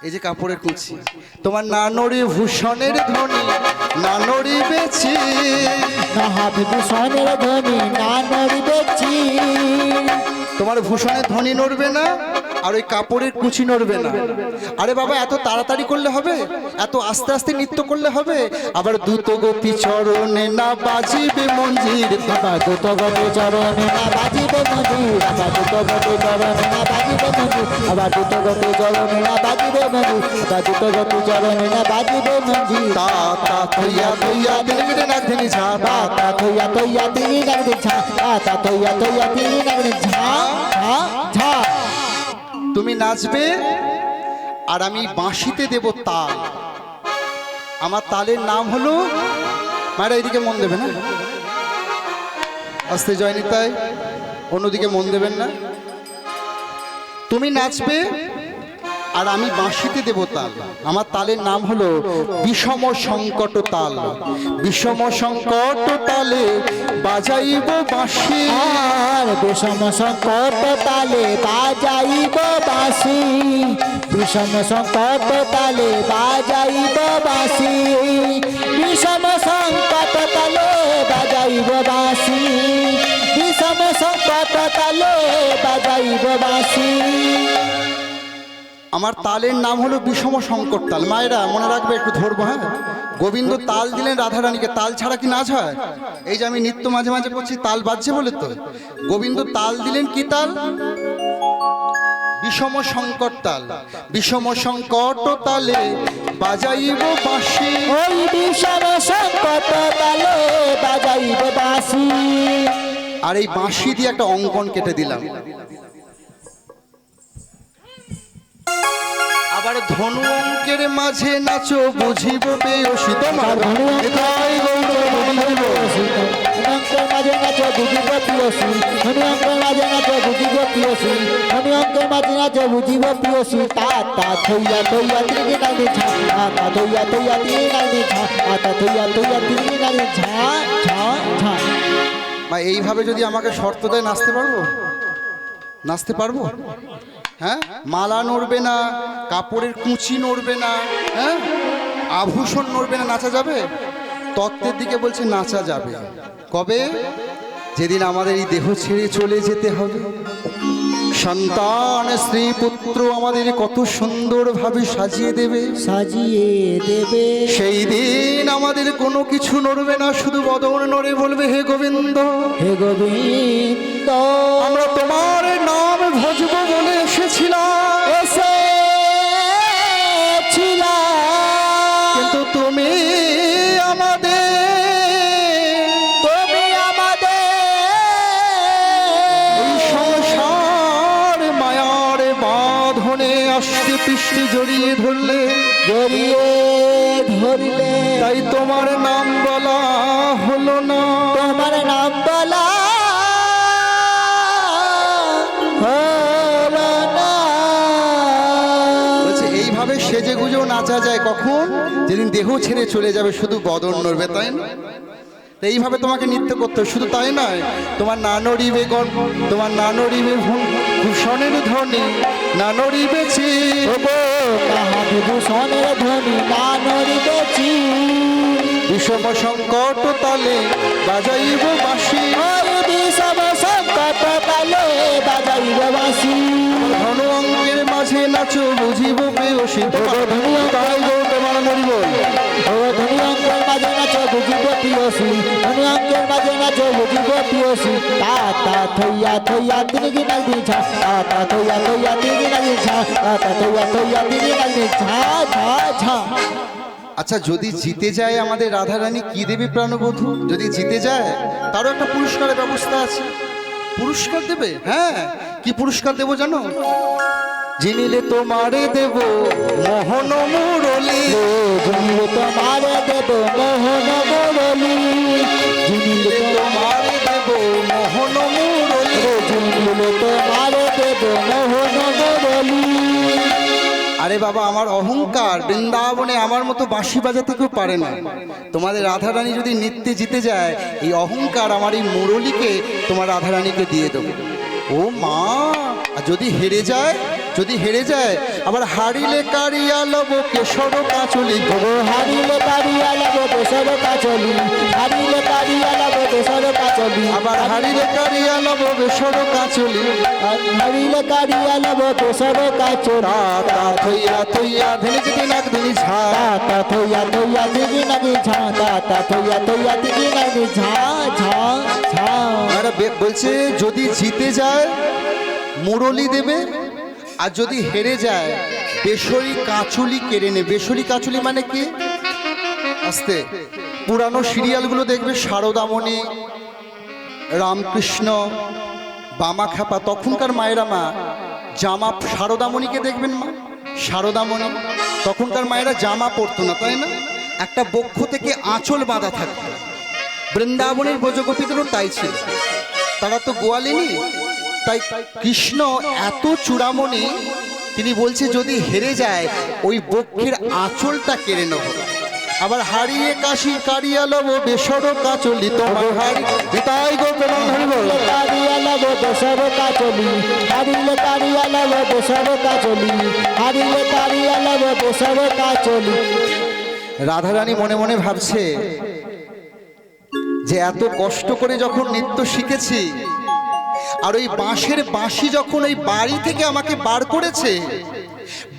এই যে কাপড়ের কুচি। তোমার না নড়ি ভূষণের ধ্বনি, না নড়িবেছি, না ভূষণের ধ্বনি না নড়িবেছি, তোমার ভূষণের ধ্বনি নড়বে না, আর ওই কাপড়ের কুচি নড়বে না। আরে বাবা, এত তাড়াতাড়ি করলে হবে? এত আস্তে আস্তে নৃত্য করলে হবে? আবার দ্রুত গতি চরণে না বাজিবে মঞ্জির, আবার দ্রুত গতি চরণে না বাজিবে মঞ্জির, আবার দ্রুত গতি চরণে না বাজিবে মঞ্জির, আবার দ্রুত গতি চরণে না বাজিবে মঞ্জির, আবার দ্রুত গতি চরণে না বাজিবে মঞ্জির। তা তা থইয়া থইয়া দিনগিরে নাগধিনি ঝা, তা তা থইয়া থইয়া তিরি লাগছে ছা, তা তা থইয়া থইয়া তিরি লাগছে ঝা ঝা ঝা। তুমি নাচবে আর আমি বাঁশিতে দেব তাল। আমার তালের নাম হলো, মায়েরা এইদিকে মন দেবে না, আস্তে জয়নিতাই, অন্যদিকে মন দেবেন না। তুমি নাচবে আর আমি বাঁশিতে দেব তাল। আমার তালের নাম হলো বিষম সংকট তাল। বিষম সংকট তালে বাজাইব বাঁশি, আর বিষম সংকট তালে বাজাইব বাঁশি, বিষম সংকট তালে বাজাইব বাঁশি, বিষম সংকট তালে বাজাইব বাঁশি, বিষম সংকট তালে বাজাইব বাঁশি। আমার তালের নাম হলো বিষম সংকট তাল। মায়েরা মনে রাখবে, একটু ধরবো, হ্যাঁ। গোবিন্দ তাল দিলেন রাধারানীকে, তাল ছাড়া কি নাচ হয়? এই যে আমি নৃত্য মাঝে মাঝে করছি, তাল বাজছে বলে তো। গোবিন্দ তাল দিলেন কি তাল? বিষম সংকট তাল। বিষম সংকট তালে বাজাইব বাঁশি, ওই বিষম সংকট তালে বাজাইব বাঁশি। আর এই বাঁশি দিয়ে একটা অঙ্কন কেটে দিলাম। আবার ধনু অঙ্কের মাঝে নাচো বুঝিব পেয়সী তোমার, এটাই গৌর বন্ধুর। মাঝে নাচো বুঝিব প্রিয়সী ধনী অঙ্কের মাঝে নাচো বুঝিব প্রিয়সী ধনী অঙ্কের মাঝে নাচো বুঝিব প্রিয়সী তা তা থইয়া থইয়া তিরিগে নাচে ঝা তা থইয়া থইয়া তিরিগে নাচে ঝা তা থইয়া থইয়া তিরিগে নাচে ঝা ঝা ঝা। বা এইভাবে যদি আমাকে শর্ত দেয় নাচতে পারবো? নাচতে পারবো? হ্যাঁ, মালা নড়বে না, কাপড়ের কুচি নড়বে না, হ্যাঁ, আভূষণ নড়বে না, নাচা যাবে? তত্ত্বের দিকে বলছে নাচা যাবে। কবে? যেদিন আমাদের এই দেহ ছেড়ে চলে যেতে হবে। সন্তান স্ত্রী পুত্র আমাদের কত সুন্দরভাবে সাজিয়ে দেবে, সাজিয়ে দেবে। সেই দিন আমাদের কোনো কিছু নড়বে না, শুধু বদন নড়ে বলবে হে গোবিন্দ, হে গোবিন্দ আমরা তোমার নাম ভজব বলে এসেছিলাম, কিন্তু তুমি আমাদের এই সংসার মায়ার বাঁধনে আষ্টে পৃষ্ঠে জড়িয়ে ধরলে, তাই তোমার নাম বলা হলো না, তোমার নাম বলা হলো না। বলছে এইভাবে সেজে গুজেও নাচা যায় কখন? যেদিন দেহ ছেড়ে চলে যাবে, শুধু বদন নড়বে, তাই না? তো এইভাবে তোমাকে নৃত্য করতে হবে। শুধু তাই নয়, তোমার না নড়িবে গণ, তোমার না নড়িবে ভূষণের ধ্বনি, না নড়িবে বিভূষণের ধ্বনি, না নড়িবে বিষম সংকট তালে বাজাইব বাঁশি, বিষম সংকট তালে বাজাইব বাঁশি, ধন অঙ্কের মাঝে নাচো বুঝিব প্রেয়সী, তাই গো তোমার নড়িব, ধনী অঙ্কের মাঝে নাচো বুঝিব প্রিয়সী, ধনী অঙ্কের মাঝে নাচো বুঝিব প্রিয়সী, তা তা থইয়া থইয়া তিরিগে নাচি ঝা তা থইয়া থইয়া তিরিগে নাচি ঝা তা থইয়া থইয়া তিরিগে নাচি ঝা ঝা ঝা। আচ্ছা, যদি জিতে যায় আমাদের রাধারানী কি দেবে প্রাণবধূ? যদি জিতে যায় তারও একটা পুরস্কারের ব্যবস্থা আছে। পুরস্কার দেবে, হ্যাঁ। কি পুরস্কার দেবো জানো? জিনিলে তোমারে দেব মোহন মুরলী, জিনিলে তোমারে দেব মোহন মুরলী, জিনিলে তোমারে দেব মোহন মুরলী, জিনিলে তোমারে দেব মোহন মুরলী। আরে বাবা, আমার অহংকার বৃন্দাবনে আমার মতো বাঁশি বাজাতে কেউ পারে না। তোমাদের রাধারানী যদি নৃত্যে জিতে যায়, এই অহংকার আমার এই মুরলীকে তোমার রাধারানীকে দিয়ে দেবো। ও মা, আর যদি হেরে যায়, যদি হেরে যায় আবার হারিলে কারিয়া লব কেশর কাচলি, হারিলে কারিয়া লব কেশর কাচলি, হারিলে কারিয়া লব কেশর কাচলি, আবার হারিলে কারিয়া লব কেশর কাচলি, হারিলে কারিয়া লব কেশর কাচলি, তা থইয়া থইয়া ধেনে যেতে নাক ধুনি ঝা, তা থইয়া থইয়া দিগি নাগি ঝা তা থইয়া থইয়া দিগি নাগি ঝা ঝা ঝা। বলছে যদি জিতে যায় মুরলী দেবে, আর যদি হেরে যায় বেসরি কাঁচুলি কেড়ে নেবে। বেসরি কাঁচুলি মানে কি? আস্তে পুরানো সিরিয়ালগুলো দেখবে, শারদামণি, রামকৃষ্ণ, বামা খ্যাপা, তখনকার মায়েরা মা জামা, শারদামণিকে দেখবেন মা, শারদামণি তখনকার মায়েরা জামা পরতো না, তাই না? একটা বক্ষ থেকে আঁচল বাঁধা থাকতো। বৃন্দাবনের ব্রজগোপীদেরও তাই ছিল, তারা তো গোয়ালিনী। তাই কৃষ্ণ এত চূড়ামণি, তিনি বলছে যদি হেরে যায় ওই বক্ষের আঁচলটা কেড়ে নেব। আবার হারিয়ে কাশি কারিয়া লব বেসর কাচলি, তোমার হারি তাই গো প্রমাণ হইব, কারিয়া লব বেসর কাচলি, হারিলে কারিয়া লব বেসর কাচলি, হারিলে কারিয়া লব বেসর কাচলি। রাধারানী মনে মনে ভাবছে যে এত কষ্ট করে যখন নৃত্য শিখেছি, আর ওই বাঁশের বাঁশি যখন ওই বাড়ি থেকে আমাকে বার করেছে,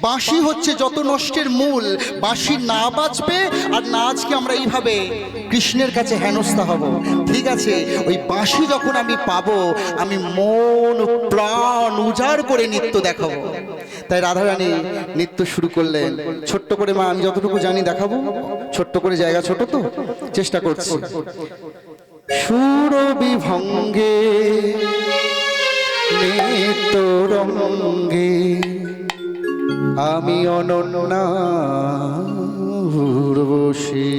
বাঁশি হচ্ছে যত নষ্টের মূল। বাঁশি না বাজবে আর না আজকে আমরা এইভাবে কৃষ্ণের কাছে হেনস্থা হব। ঠিক আছে, ওই বাঁশি যখন আমি পাবো, আমি মন প্রাণ উজাড় করে নৃত্য দেখাবো। তাই রাধারানী নৃত্য শুরু করলেন ছোট্ট করে। মা, আমি যতটুকু জানি দেখাবো, ছোট্ট করে, জায়গা ছোট তো, চেষ্টা করছি। সুরবিভঙ্গে নিত্য রঙ্গে আমি অনন্যা উর্বশী,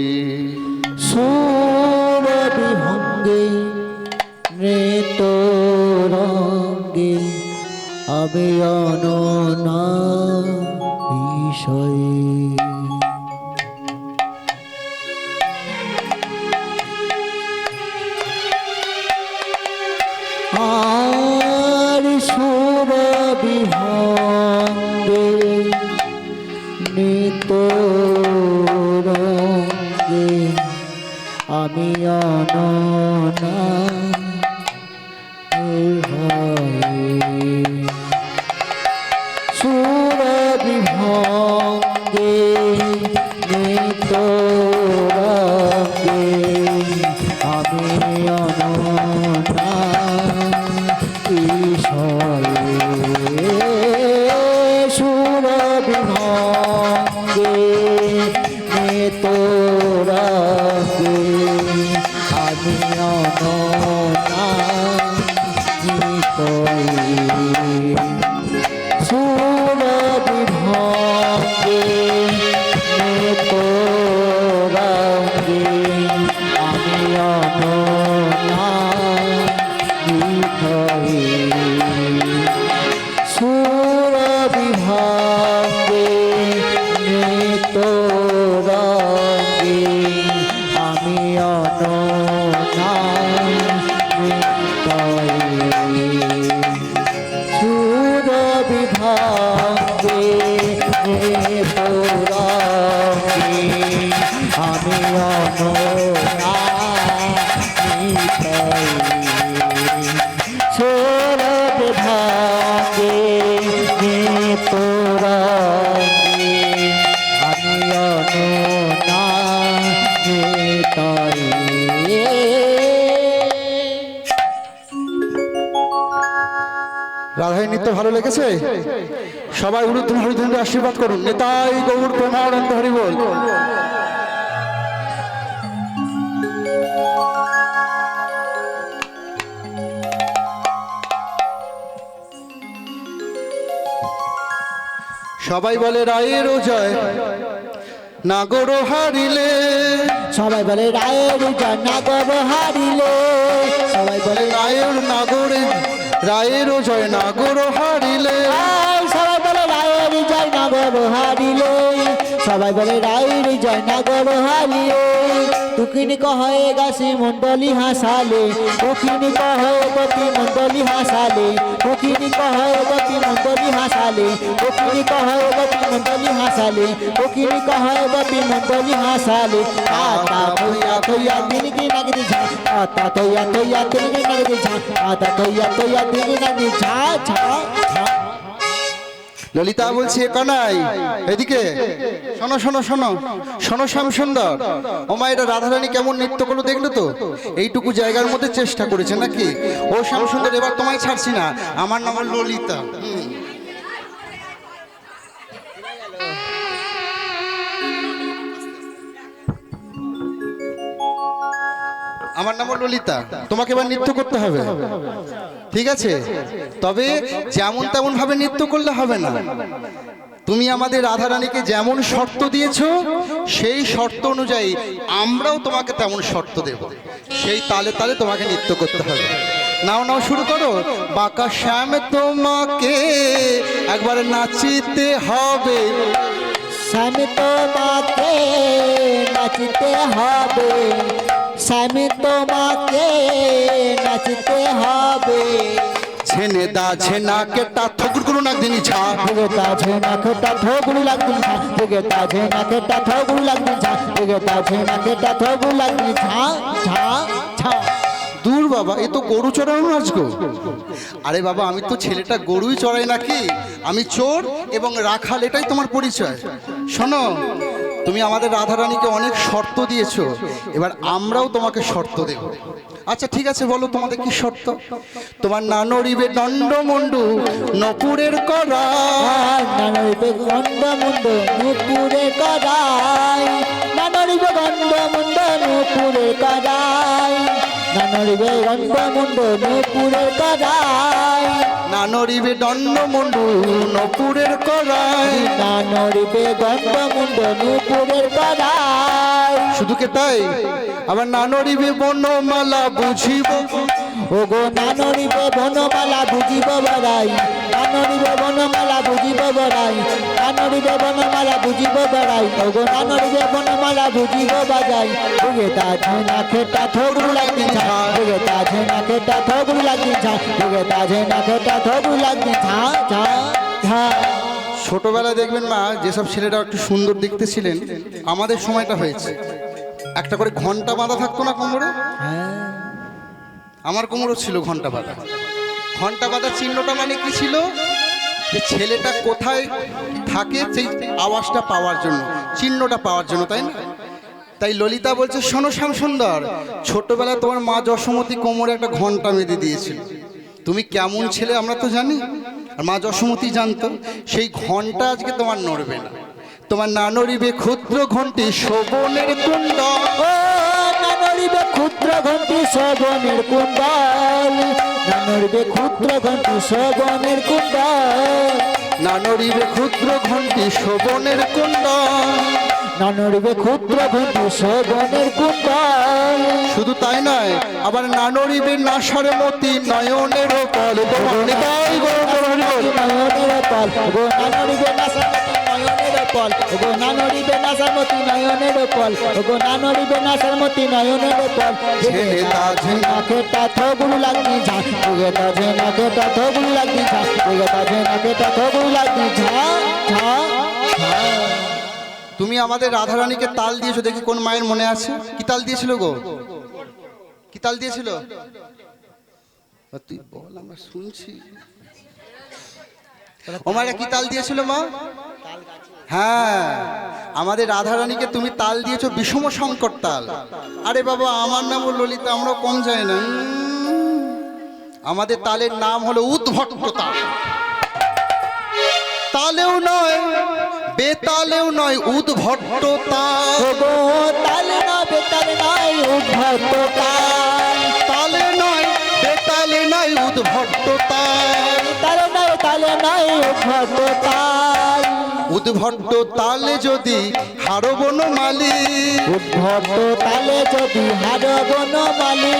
সুরবিভঙ্গে আমি অননা বিষয়ে আর সুর বিহঙ্গে নিত রঙ্গে আমি অননা সুর বিভঙ্গে নিত রঙ্গে আমি অননা ঈশ্বরে সুর বিভঙ্গে নিত রঙ্গে আমি অননা সুর বিভঙ্গে নিত রঙ্গে আমি অননা সুর বিভঙ্গে নিত রঙ্গে আমি অননা সুর বিভঙ্গে নিত রঙ্গে আমি অননা সুর বিভঙ্গে নিত রঙ্গে আমি অননা রাধাই নৃত্য ভালো লেগেছে? সবাই উলুধ্বনি হরিধ্বনি আশীর্বাদ করুন। নেতাই গৌর প্রেমানন্দ হরি বল। সবাই বলে রায়ের জয়, নাগর হারিলে। সবাই বলে রায়ের জয়, নাগর হারিলে। সবাই বলে রায়ের নাগরে, রায়ের জয়, নাগর হারিলে। সবাই বলে রায়ের জয়, নাগর হারিলে। সবাই বলে রায়ের জয়, নাগর হারিলে। তুকিনি কহে গাছি মন্ডলী হাসালে, তুকিনি কহে গতি মন্ডলী হাসালে, তুকিনি কহে গতি মন্ডলী হাসালে, তুকিনি কহে গতি মন্ডলী হাসালে, তুকিনি কহে গতি মন্ডলী হাসালে। আতা থইয়া থইয়া দিনকি নাগদি ঝা, আতা থইয়া থইয়া দিনকি নাগদি ঝা, আতা থইয়া থইয়া দিনকি নাগদি ঝা ঝা ঝা। ললিতা বলছে, কানাই এদিকে শোনো শোনো শোনো শোনো শ্যাম সুন্দর। ও মা, এটা রাধারানী কেমন নৃত্য করলো দেখলো তো? এইটুকু জায়গার মধ্যে চেষ্টা করেছে নাকি? ও শ্যাম সুন্দর, এবার তোমায় ছাড়ছি না। আমার নাম ললিতা। আমার নাম ললিতা, তোমাকে এবার নৃত্য করতে হবে, ঠিক আছে? তবে যেমন তেমন ভাবে নৃত্য করলে হবে না। তুমি আমাদের রাধারানীকে যেমন শর্ত দিয়েছো, সেই শর্ত অনুযায়ী আমরাও তোমাকে তেমন শর্ত দেব। সেই তালে তালে তোমাকে নৃত্য করতে হবে। নাও নাও, শুরু করো। বাঁকা শ্যাম তোমাকে একবার নাচিতে হবে, স্বামী তোমাকে নাচতে হবে, স্বামী তোমাকে নাচতে হবে। ছেনে দা ছেনা কেটা থগুরগুরু নাক দিনি ছা, ভেগেতা ঝেনা খেটা থগুরু লাগদিন ঝা, ভেগেতা ঝেনা খেটা থগুরু লাগদিন ঝা, ভেগেতা ঝেনা খেটা থগুরু লাগদিন ঝা ঝা ঝা। দূর বাবা, এ তো গরু চড়ানো নাচ গো। আরে বাবা, আমি তো ছেলেটা গরুই চড়াই নাকি? আমি চোর এবং রাখাল, এটাই তোমার পরিচয়। শোনো, তুমি আমাদের রাধারানীকে অনেক শর্ত দিয়েছো, এবার আমরাও তোমাকে শর্ত দেব। আচ্ছা ঠিক আছে, বলো তোমাদের কি শর্ত? তোমার না নড়িবে দণ্ডমুন্ডু নপুরের করাই, নানরিবে গন্ধ মুন্ড নুপুরে করাই, নানরিবে গন্ধ মুন্ড নুপুরে করাই, নানরিবে গন্ধ মুন্ড নুপুরে করাই, নানরিবে দণ্ডমুন্ডু নপুরের করাই, নানরিবে গন্ধ মুন্ড নুপুরের করাই। শুধু কে তাই, আবার নানরিবে বনমালা বুঝিব, ও গো নানরিবে বনমালা বুঝিব বড়াই নানরিবে বনমালা বুঝিব বড়াই নানরিবে বনমালা বুঝিব বড়াই ও গো নানরিবে বনমালা বুঝিব বাজাই ওগে তাজে না খেটা থগু লাগি ঝা ওগে তাজে না খেটা থগু লাগি ঝা ওগে তাজে না খেটা থগু লাগি ঝা ঝা ঝা। ছোটবেলায় দেখবেন মা, যেসব ছেলেরা একটু সুন্দর দেখতে ছিলেন, আমাদের সময়টা হয়েছে, একটা করে ঘন্টা বাঁধা থাকতো না কোমরে? আমার কোমরও ছিল ঘন্টা বাঁধা। ঘন্টা বাঁধা চিহ্নটা মানে কি ছিল? যে ছেলেটা কোথায় থাকে সেই আওয়াজটা পাওয়ার জন্য, চিহ্নটা পাওয়ার জন্য, তাই না? তাই ললিতা বলছে, শোনো শ্যামসুন্দর, ছোটবেলায় তোমার মা যশোমতী কোমরে একটা ঘন্টা বেঁধে দিয়েছিল। তুমি কেমন ছেলে আমরা তো জানি, আর মা যশোমতী জানতো। সেই ঘন্টা আজকে তোমার নড়বে না, তোমার না নড়িবে ক্ষুদ্র ঘন্টি শোভনের কুণ্ড। ও নানরিবে ক্ষুদ্র ঘন্টি শোভনের কুণ্ডল নানরিবে ক্ষুদ্র ঘন্টি শোভনের কুণ্ডল না নড়িবে ক্ষুদ্র ঘন্টি শোভনের কুণ্ড। নানরিবে ক্ষুদ্র ঘন্টি শোভনের কুণ্ডল শুধু তাই নয়, আবার না নড়িবে নাসার মতি নয়নের পল। নয়নের পল গো নানরিবে নাসামতি নয়নের পল গো নানরিবে নাসামতি নয়নের পল গো নানরিবে নাসামতি নয়নের পল ছেলে তাজে না খেটা থগুল লাগি ঝা ওগে তাজে না খেটা থগুল লাগি ঝা ওগে তাজে না খেটা থগুল লাগি ঝা ঝা ঝা। তুমি আমাদের রাধারানীকে তাল দিয়েছো, দেখি কোন মায়ের মনে আছে? কি তাল দিয়েছিল গো? কি তাল দিয়েছিল? তুই বল, আমরা শুনছি। ও মায়েরা কি তাল দিয়েছিল মা? হ্যাঁ, আমাদের রাধারানীকে তুমি তাল দিয়েছো বিষম সংকট তাল। আরে বাবা, আমার নাম ললিতা, আমরাও কম যাই না। আমাদের তালের নাম হলো উদ্ভট্ট তাল। তালেও নয়, বেতালেও নয়, উদ্ভট্ট তাল। গো তালে না বেতালে নাই উদ্ভট তাল তালে নয়, বেতালে নয়, উদ্ভট্ট তাল। তালে নাই উদ্ভট তাল উদ্ভট্ট তালে যদি হারো বনমালী, উদ্ভট তালে যদি হার বনমালী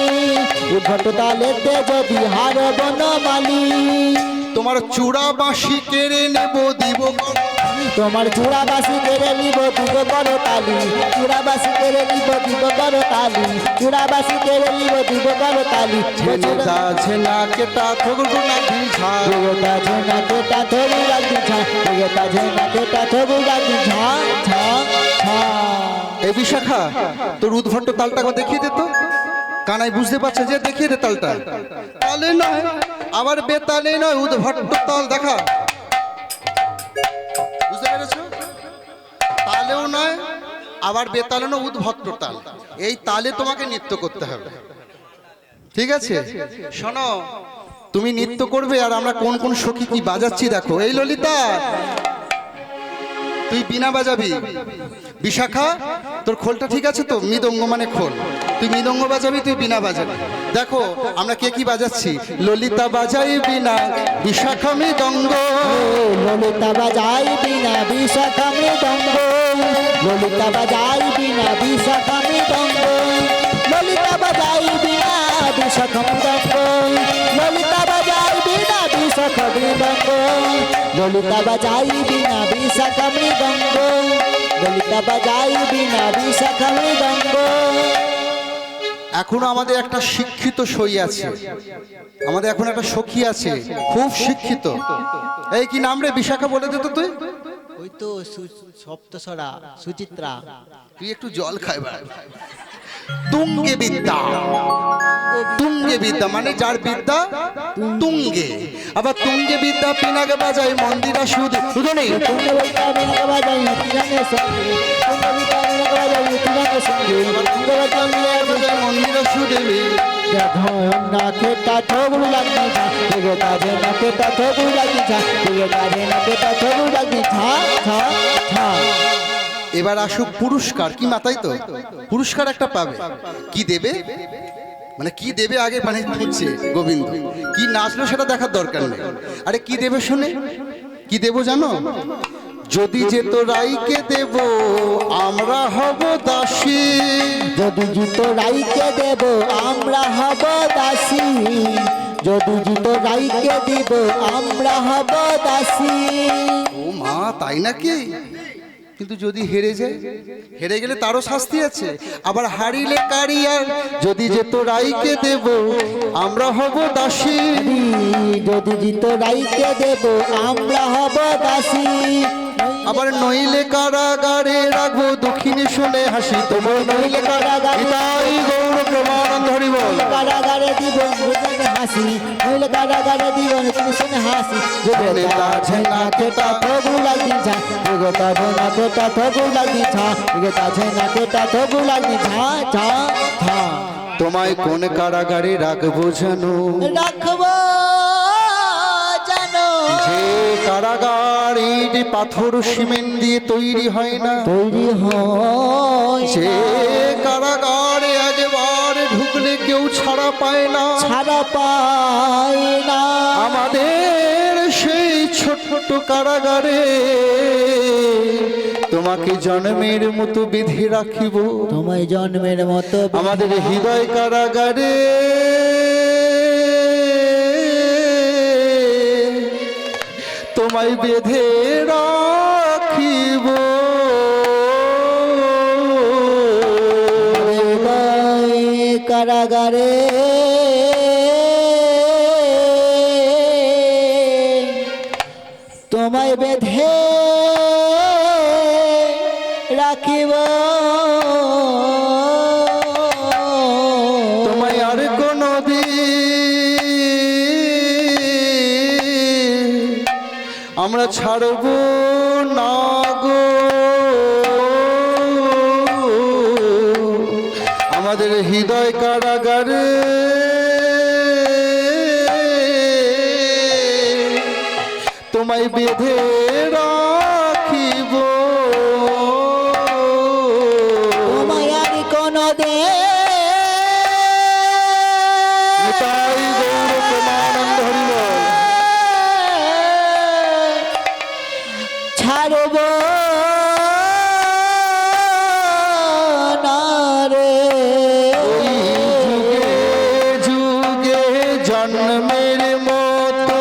উদ্ভট তালেতে যদি হার বনমালী তোমার চূড়া বাঁশি কেড়ে নেব দিব। তোমার চূড়াবাসী কেড়ে নিব দিব বড় তালি চূড়াবাসী কেড়ে নিব দিব বড় তালি চূড়াবাসী কেড়ে নিব দিব বড় তালি ঝেনা কেটা থগুল লাগি ঝা। ঝেনা কেটা থগু লাগি ঝা ঝেনা কেটা থগু লাগি ঝা ঝা ঝা। এই বিশাখা, তোর উদ্ভট্ট তালটা দেখিয়ে দে তো। কানাই বুঝতে পারছে যে, দেখিয়ে দে তালটা। তালে নয়, আবার বেতালে নয়, উদ্ভট্ট তাল দেখা। বুঝতে পেরেছো? তালেও নয়, আবার বেতালে নয়, উদ্ভট্ট তাল। এই তালে তোমাকে নৃত্য করতে হবে, ঠিক আছে? শোনো, তুমি নৃত্য করবে, আর আমরা কোন কোন সখী কি বাজাচ্ছি দেখো। এই ললিতা, তুই বীণা বাজাবি। বিশাখা, তোর খোলটা ঠিক আছে তো? মৃদঙ্গ মানে খোল। তুই মৃদঙ্গ বাজাবি, তুই বীণা বাজাবি। দেখো আমরা কে কি বাজাচ্ছি। ললিতা বাজাই বীণা, বিশাখা মৃদঙ্গ। ললিতা বাজাই বিনা বিশাখা মৃদঙ্গ ললিতা বাজাই বিনা বিশাখা মৃদঙ্গ ললিতা বাজাই বিনা বিশাখা মৃদঙ্গ ললিতা বাজাই বিনা বিশাখা মৃদঙ্গ ললিতা বাজাই বিনা বিশাখা মৃদঙ্গ ললিতা বাজাই বিনা বিশাখা মৃদঙ্গ। এখনো আমাদের একটা শিক্ষিত সই আছে, আমাদের এখন একটা সখী আছে খুব শিক্ষিত। এই কি নাম রে? বিশাখা বলে দে তো তুই। ওই তো সপ্তসরা সুচিত্রা। তুই একটু জল খাইবার। তুঙ্গে বিদ্যা, তুঙ্গে বিদ্যা মানে যার বিদ্যা তুঙ্গে। আবার তুঙ্গে বিদ্যা পিনাকে বাজায় মন্দিরা শুধু শুধু নেই। তুঙ্গে বিদ্যা বিনাকে বাজাই তিরাঙ্গের সঙ্গে তুঙ্গে বিদ্যা বিনাকে বাজাই তিরাঙ্গের সঙ্গে তুঙ্গে বিদ্যা বিনাকে বাজাই মন্দিরা শুধু নাকেটা থগু লাগি ঝা তুগে কাজে নাকেটা থগু লাগি ঝা তুগে কাজে নাকেটা থগু লাগি ঝা ঝা ঝা। এবার আসুক পুরস্কার। কি মাতাই তো পুরস্কার একটা পাবে। কি দেবে মানে কি দেবে আগে মানে খুঁজছে গোবিন্দ। কি নাচলো সেটা দেখার দরকার নেই। আরে কি দেবে শুনে, কি দেবো জানো? যদি যেত রাইকে দেব আমরা হব দাসী। যদি জুতো রাইকে দেব আমরা হব দাসী, যদি জুতো রাইকে দিব আমরা হব দাসী। ও মা, তাই নাকি? কিন্তু যদি হেরে যায়, হেরে গেলে তারও শাস্তি আছে। আবার হারিলে কারিয়ার, যদি যেত রাইকে দেব আমরা হব দাসী। যদি জুতো রাইকে দেব আমরা হব দাসী। আবার নইলে কারাগারে রাখবো দক্ষিণে শুনে হাসি তবু নইলে কারাগারে। তাই গৌর প্রমানন্দ হরি বল। কারাগারে দিব হাসি, নইলে কারাগারে দিব শুনে হাসি। যদি আছে না কেটা তবু লাগি ছা, জগত না কেটা তবু লাগি ছা, জগত আছে না কেটা তবু লাগি ছা ছা ছা। তোমায় কোন কারাগারে রাখবো জানো? রাখবো জানো, যে কারাগার ইট পাথর সিমেন্ট দিয়ে তৈরি হয় না, তৈরি হয় সে কারাগারে একবার ঢুকলে কেউ ছাড়া পায় না। ছাড়া পায় না। আমাদের সেই ছোট্ট কারাগারে তোমাকে জন্মের মতো বিধি রাখিব। তোমায় জন্মের মতো আমাদের হৃদয় কারাগারে তোমায় বেঁধে রাখিব। কারাগারে তোমায় বেঁধে রাখিব। তোমায় আর কোনো দিন আমরা ছাড়ব না গো। আমাদের হৃদয় কারাগারে তোমায় বেঁধে রাখিব। তোমায় আর কোনো তাই গৌর প্রেমানন্দ হরি বল। ছাড়ব না রে। যুগে যুগে জন্মের মতো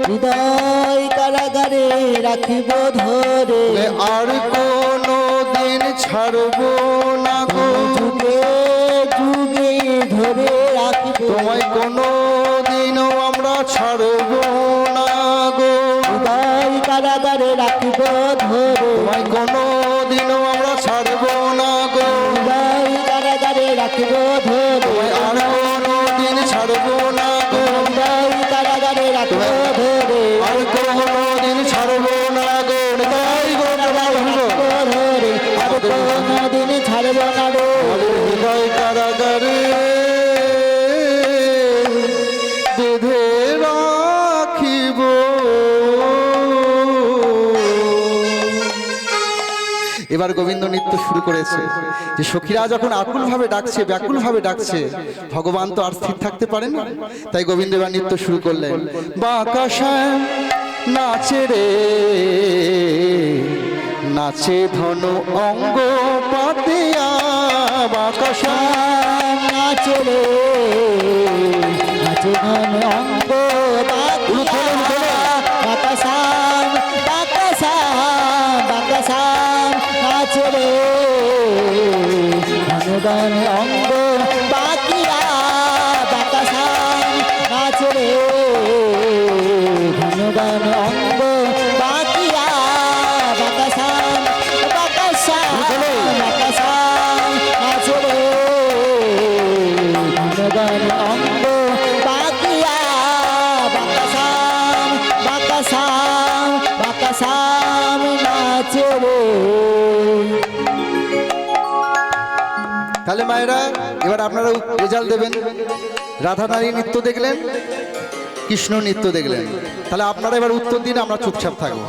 হৃদয় কারাগারে রাখিব ধরে, আর কোনো দিন ছাড়ব না গো। যুগে যুগে ধরে রাখিব। তোমায় কোনো দিনও আমরা ছাড়ব না গো। হৃদয় কারাগারে রাখিব ধরে, তোমায় কোনো দিনও আমরা ছাড়ব না গো। হৃদয় কারাগারে রাখিব ধরে, তোমায় আর কোনো দিন ছাড়ব না গো। হৃদয় কারাগারে রাখিব ধরে, আর কোনো দিন ছাড়ব না গো। তাই গো ধরে আর কোনো দিন ছাড়ব না রে। আমাদের হৃদয় কারাগারে বেঁধে রাখিব। এবার গোবিন্দ নৃত্য শুরু করেছে যে সখীরা যখন আকুল ভাবে ডাকছে, ব্যাকুল ভাবে ডাকছে, ভগবান তো আর স্থির থাকতে পারে না। তাই গোবিন্দ এবার নৃত্য শুরু করলেন। বাঁকাশা নাচে রে নাচে ধন অঙ্গ পাতিয়া। বাঁকাশা নাচে রে নাচে ধন অঙ্গ বাকাসাম বাকাসাম বাকাসাম নাচে রে ধন অঙ্গ বাকিয়া। বাকাসাম নাচে রে ধন অঙ্গ বাকিয়া। বাকাসাম বাকাসাম বাকাসাম নাচে রে ধন অঙ্গ বাকিয়া। বাকাসাম বাকাসাম বাকাসাম নাচে রে। তাহলে মায়েরা এবার আপনারা রেজাল্ট দেবেন। রাধা নারী নৃত্য দেখলেন, কৃষ্ণ নৃত্য দেখলেন। তাহলে আপনারা এবার উত্তর দিন, আমরা চুপচাপ থাকবো।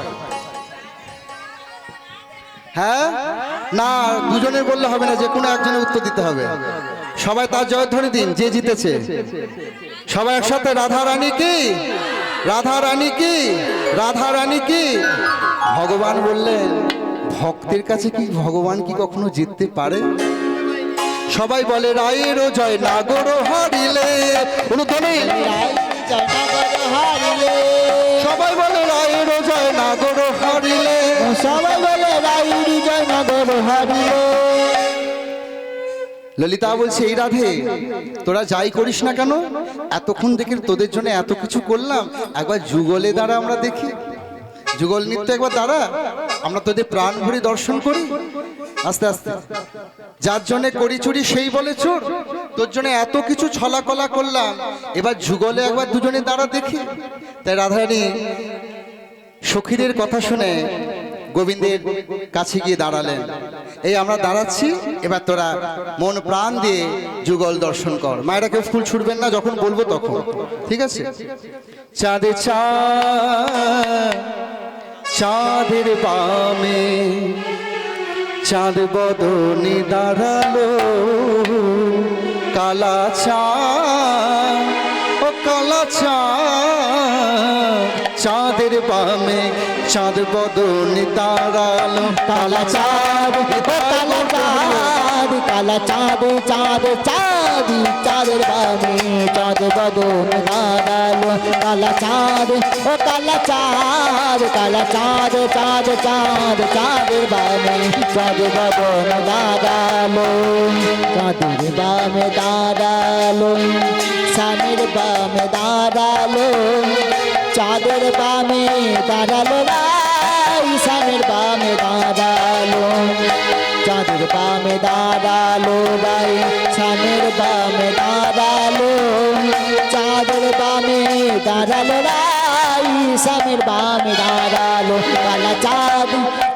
হ্যাঁ না, দুজনের বললে হবে না, যে কোনো একজনের উত্তর দিতে হবে। সবাই তার জয়ধ্বনি দিন, যে জিতেছে। সবাই একসাথে রাধা রানী কি, রাধা রানী কি, রাধা রানী কি। ভগবান বললেন ভক্তের কাছে কি ভগবান কি কখনো জিততে পারে? সবাই বলে রায়েরও জয় নাগর হারিলে, অনুধ্বনি। জয়নগর হারিলে, সবাই বলে রায়েরও জয় নাগর হারিলে, সবাই বলে রাইরি জয়নগর হারিলে। ললিতা বলছে এই রাধে, তোরা যাই করিস না কেন, এতক্ষণ দেখে তোদের জন্য এত কিছু করলাম, একবার যুগলে দাঁড়া আমরা দেখি, যুগল নৃত্য একবার দাঁড়া, আমরা তোদের প্রাণ ভরে দর্শন করি। আস্তে আস্তে, যার জন্য করি চুরি সেই বলে চোর, তোর জন্য এত কিছু ছলাকলা করলাম, এবার যুগলে একবার দুজনে দাঁড়া দেখি। তাই রাধারানী সখীদের কথা শুনে গোবিন্দের কাছে গিয়ে দাঁড়ালেন। এই আমরা দাঁড়াচ্ছি, এবার তোরা মন প্রাণ দিয়ে যুগল দর্শন কর। মায়েরা কেউ ফুল ছুটবেন না, যখন বলবো তখন, ঠিক আছে? চাঁদে চাঁদের বামে চাঁদ বদনে দাঁড়ালো, কালা চাঁদ ও কালা চাঁদ, চাঁদের বামে চাঁদ বদনে দাঁড়ালো, কালা চাঁদ ও কালা চাঁদ, কালা চাঁদ চাঁদ চাঁদ, চাঁদের বামে চাঁদ বদন দাঁড়ালো, কালা চাঁদ ও কালা চাঁদ, কালা চাঁদ চাঁদ চাঁদ, চাঁদের বামে চাঁদ বদন দাঁড়ালো, চাঁদের বামে দাঁড়ালো, স্বামীর বামে দাঁড়ালো, চাঁদের বামে দাঁড়ালো রাই, স্বামীর বামে দাঁড়ালো, চাঁদের বামে দাঁড়ালো রাই, স্বামীর বামে দাঁড়ালো, চাঁদের বামে দাঁড়ালো রাই, স্বামীর বামে দাঁড়ালো, কালা চাঁদ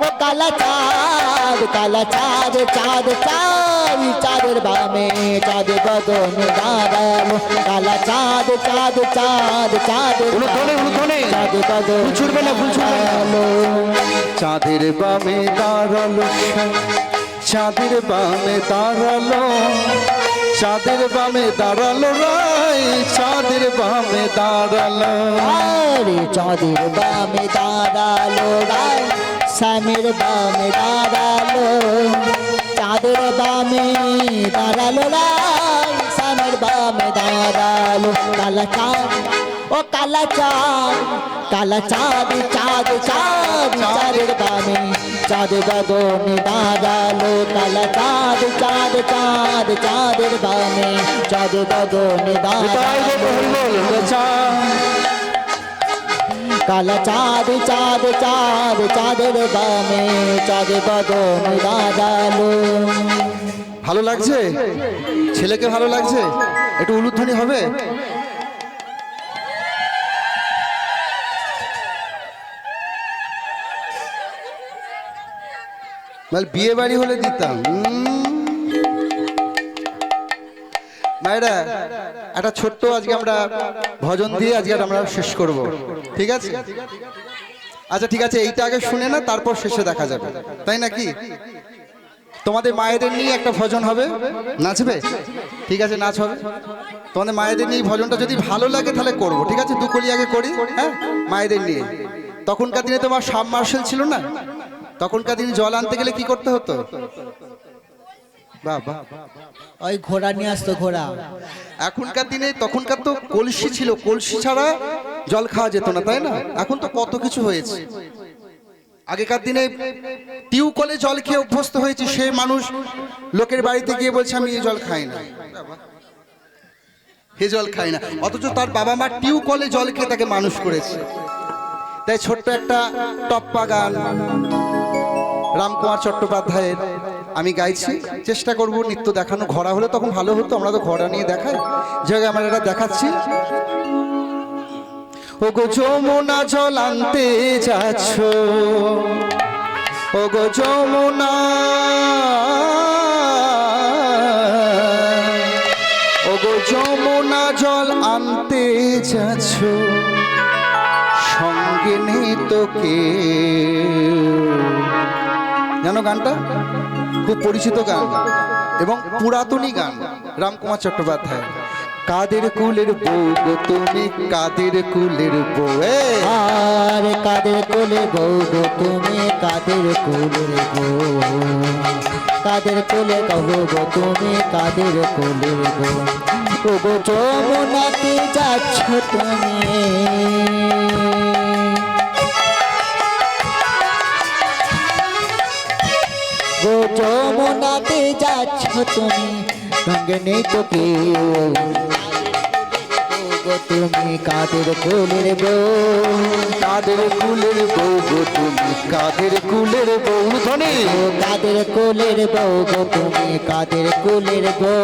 ও কালা চাঁদ, কালা চাঁদ চাঁদ চাঁদ, চাঁদের বামে চাঁদ বদন দাঁড়ালো, কালা চাঁদ চাঁদ চাঁদ, চাঁদের চাঁদ বদন ছুটবে না, ফুল ছুটবে না। চাঁদের বামে দাঁড়ালো, চাঁদের বামে দাঁড়ালো, চাঁদের বামে দাঁড়ালো রাই, চাঁদের বামে দাঁড়ালো, আরে চাঁদের বামে দাঁড়ালো রাই, স্বামীর বামে দাঁড়ালো, চাঁদের বামে দাঁড়ালো রাই, স্বামীর বামে দাঁড়ালো, কালা চাঁদ ও কালা চাঁদ, কালা চাঁদ চাঁদ চাঁদ, চাঁদের বামে চাঁদ বদনে দাঁড়ালো, কালা চাঁদ চাঁদ চাঁদ, চাঁদের বামে চাঁদ বদনে দাঁড়ালো, কালা চাঁদ চাঁদ চাঁদ, চাঁদের বামে চাঁদ বদনে দাঁড়ালো। ভালো লাগছে? ছেলেকে ভালো লাগছে? একটু উলুধ্বনি হবে? বিয়ে বাড়ি হলে দিতাম। মায়েরা একটা ছোট্ট আজকে আমরা ভজন দিয়ে আজকে আমরা শেষ করব, ঠিক আছে? আচ্ছা ঠিক আছে, এইটা আগে শুনে না, তারপর শেষে দেখা যাবে, তাই নাকি? তোমাদের মায়েদের নিয়ে একটা ভজন হবে, নাচবে? ঠিক আছে, নাচ হবে। তোমাদের মায়েদের নিয়ে ভজনটা যদি ভালো লাগে তাহলে করব, ঠিক আছে? দুকলি আগে করি, হ্যাঁ, মায়েদের নিয়ে। তখনকার দিনে তোমার সাবমার্শেল ছিল না, তখনকার দিনে জল আনতে গেলে কি করতে হতো? বাবা, ওই ঘোড়া নিয়ে আসতো, ঘোড়া। এখনকার দিনে, তখনকার তো কলসি ছিল, কলসি ছাড়া জল খাওয়া যেত না, তাই না? এখন তো কত কিছু হয়েছে। আগেকার দিনে টিউকলে জল খেয়ে অভ্যস্ত হয়েছে, সে মানুষ লোকের বাড়িতে গিয়ে বলছে আমি এই জল খাই না, হে জল খাই না, অথচ তার বাবা মা টিউকলে জল খেয়ে তাকে মানুষ করেছে। তাই ছোট্ট একটা টপ্পা গান রামকুমার চট্টোপাধ্যায়ের আমি গাইছি, চেষ্টা করব নৃত্য দেখানো। ঘোড়া হলে তখন ভালো হতো, আমরা তো ঘোড়া নিয়ে দেখাই, যে আমরা এটা দেখাচ্ছি। ও গো যমুনা জল আনতে যাচ্ছ, ও গো যমুনা, ও গো যমুনা জল আনতে যাচ্ছ, সঙ্গে নেই তোকে। জানো গানটা? খুব পরিচিত গান এবং পুরাতনী গান রামকুমার চট্টোপাধ্যায়। কাদের কুলের বউ গো তুমি, কাদের কুলের বউ আর কাদের কোলে বউ গো তুমি, কাদের কোলের বউ, কাদের কোলে কহো গো তুমি, কাদের কোলের বউ, ও গো যমুনাতে যাচ্ছ তুমি, গো যমুনাতে যাচ্ছ তুমি, সঙ্গে নেই তো কেউ, গো তুমি কাদের কোলের বউ, কাদের কুলের বউ গো তুমি, কাদের কুলের বউ ধনী ও কাদের কোলের বউ গো তুমি, কাদের কোলের বউ,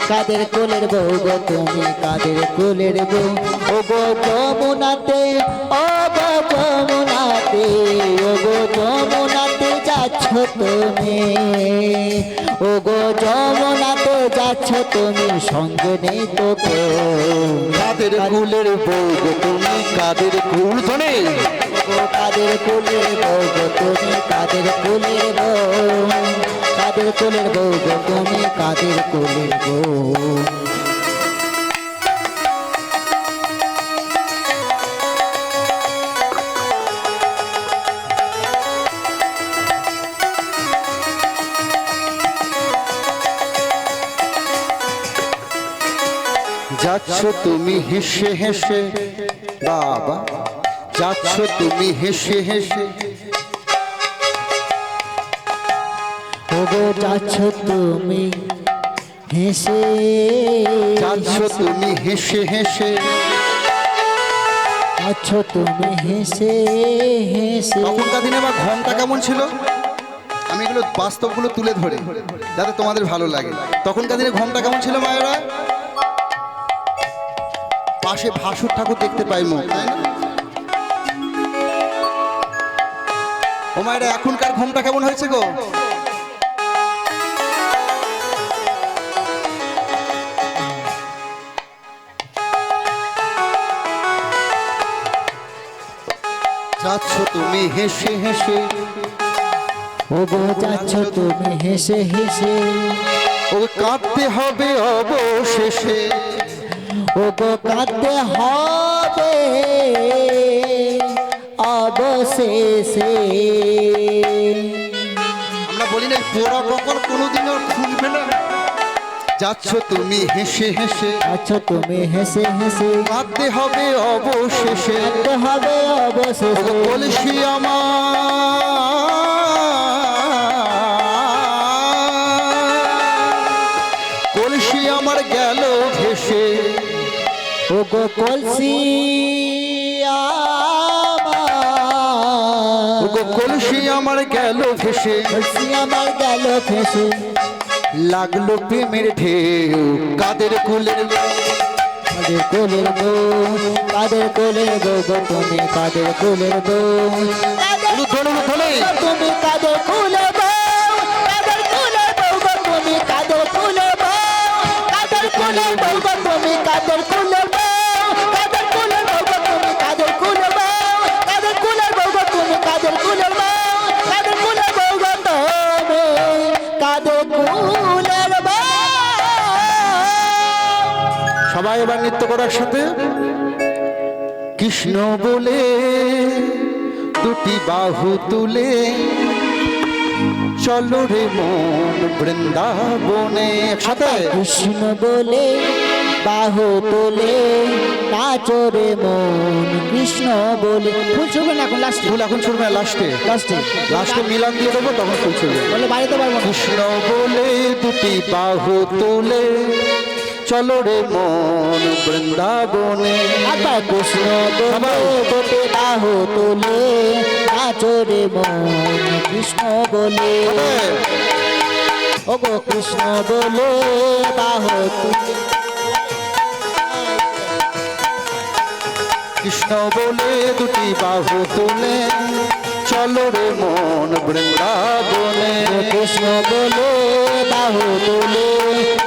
কাদের কোলের বউ গো তুমি, কাদের কোলের বউ, ও গো যমুনাতে, ও গো যমুনাতে, ও গো যমুনাতে যাচ্ছ তুমি, ও গো যমুনাতে যাচ্ছ তুমি, সঙ্গে নেই তো কেউ, কাদের কুলের বউ গো তুমি, কাদের কুল ধনী ও কাদের কোলের বউ গো তুমি, কাদের কোলের বউ, কাদের কোলের বউ গো তুমি, কাদের কোলের বউ, যাচ্ছ তুমি হেসে হেসে, বাবা যাচ্ছ তুমি হেসে হেসে, ও গো যাচ্ছ তুমি হেসে, যাচ্ছ তুমি হেসে হেসে, যাচ্ছ তুমি হেসে হেসে, তখনকার দিনে আমার ঘন্টা কেমন ছিল, আমি এগুলো বাস্তবগুলো তুলে ধরে যাতে তোমাদের ভালো লাগে। তখনকার দিনে ঘন্টা কেমন ছিল মায়েরা, পাশে ভাসুর ঠাকুর দেখতে পাই মুখ, তাই না? ও মায়েরা এখনকার ঘন্টা কেমন হয়েছে গো, যাচ্ছ তুমি হেসে হেসে, ও গো যাচ্ছ তুমি হেসে হেসে, ও কাঁদতে হবে অবশেষে, ও গো কাঁদতে হবে অবশেষে, আমরা বলি না পোড়া কখন কোনোদিনও খুলবে না, যাচ্ছ তুমি হেসে হেসে, আচ্ছা তুমি হেসে হেসে, কাঁদতে হবে অবশেষে, কাঁদতে হবে অবশেষে, কলসি কলসি আমার গেল ভেসে, ও গো কলসি আমার, কলসি আমার গেল ভেসে, কলসি আমার গেল ফেসে, লাগলো প্রেমের ঢেউ, কাদের কুলের কাদের কোলের বউ, কাদের কোলের বউ গো তুমি, কাদের কোলের বউ, তুমি কাদের কোলের বউ, কাদের কোলের বউ গো তুমি, কাদের কোলের বউ, কাদের কোলের বউ গো তুমি, কাদের কোলের বউ, কাদের কোলের বউ গো তুমি, কাদের কোলের বউ, কাদের কোলের বউ গো তুমি, কাদের কোলের বউ, কাদের কোলের বউ গো তুমি, কাদের কোলের বউ। সবাই এবার নৃত্য করার সাথে, কৃষ্ণ বলে দুটি বাহু তুলে, চলো রে মন বৃন্দাবনে, একসাথে কৃষ্ণ বলে বাহু তোলে, নাচো রে মন কৃষ্ণ বলে, ফুল ছুড়বে না এখন লাস্টে, ফুল এখন ছুটবে লাস্টে, লাস্টে লাস্টে মিলান দিয়ে দেবো তখন ফুল ছুটবে। বলে বাড়িতে পারবো না। কৃষ্ণ বলে দুটি বাহু তুলে, চলো রে মন বৃন্দাবনে, একবার কৃষ্ণ বলে দুটি বাহু তোলে, নাচো রে মন কৃষ্ণ বলে, ও গো কৃষ্ণ বলে বাহু তোলে, কৃষ্ণ বলে দুটি বাহু তুলে, চলো রে মন বৃন্দাবনে, কৃষ্ণ বলে বাহু তোলে,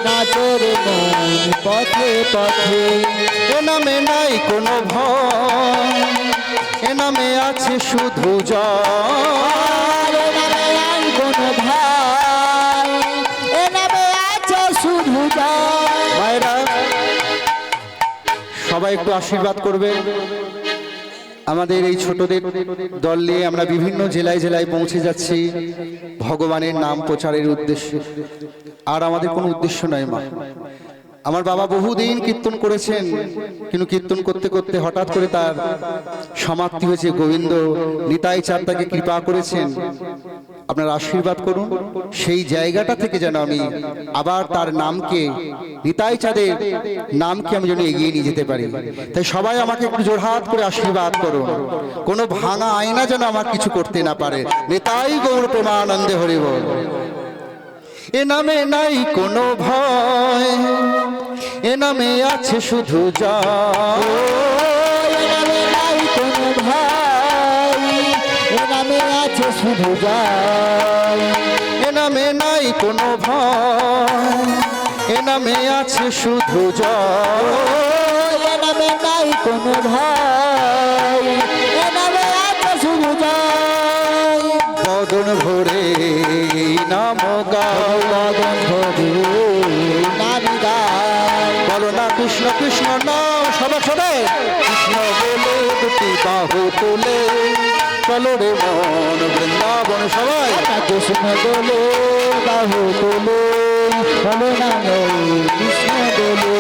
নাচো রে মন পথে পথে, এ নামে নাই কোনো ভয়, এ নামে আছে শুধু জয়, এ নামে আর কোনো ভয়, এ নামে আছে শুধু জয়। মায়েরা সবাই একটু আশীর্বাদ করবে। আমাদের এই ছোটদের দল নিয়ে আমরা বিভিন্ন জেলায় জেলায় পৌঁছে যাচ্ছি ভগবানের নাম প্রচারের উদ্দেশ্যে। আর আমাদের কোনো উদ্দেশ্য নয় মা। আমার বাবা বহুদিন কীর্তন করেছেন, কিন্তু কীর্তন করতে করতে হঠাৎ করে তার সমাপ্তি হয়েছে। গোবিন্দ নিতাই চাঁদ তাকে কৃপা করেছেন। আপনার আশীর্বাদ করুন সেই জায়গাটা থেকে যেন আমি আবার তার নামকে, নিতাই চাঁদের নামকে আমি যেন এগিয়ে নিয়ে যেতে পারি। তাই সবাই আমাকে একটু জোড়হাত করে আশীর্বাদ করুন। কোনো ভাঙা আয়না যেন আমার কিছু করতে না পারে। নিতাই গৌর প্রেমানন্দে হরি বল। এ নামে নাই কোনো ভয়, এ নামে আছে শুধু জয়। এ নামে নাই কোনো ভয়, এ নামে আছে শুধু জয়। এ নামে নাই কোনো ভয়, এ নামে আছে শুধু জয়। এ নামে নাই কোনো ভয়, এ নামে আছে শুধু জয়। বদন ভরে নাম গাও, বদন ভরে নাম গাও। বলো না কৃষ্ণ কৃষ্ণ নাম সবাই সবাই। কৃষ্ণ বলে দুটি বাহু তোলে, চলো রে মন বৃন্দাবন সবাই। কৃষ্ণ বলে বাহু তোলে, বলো না কৃষ্ণ বলে।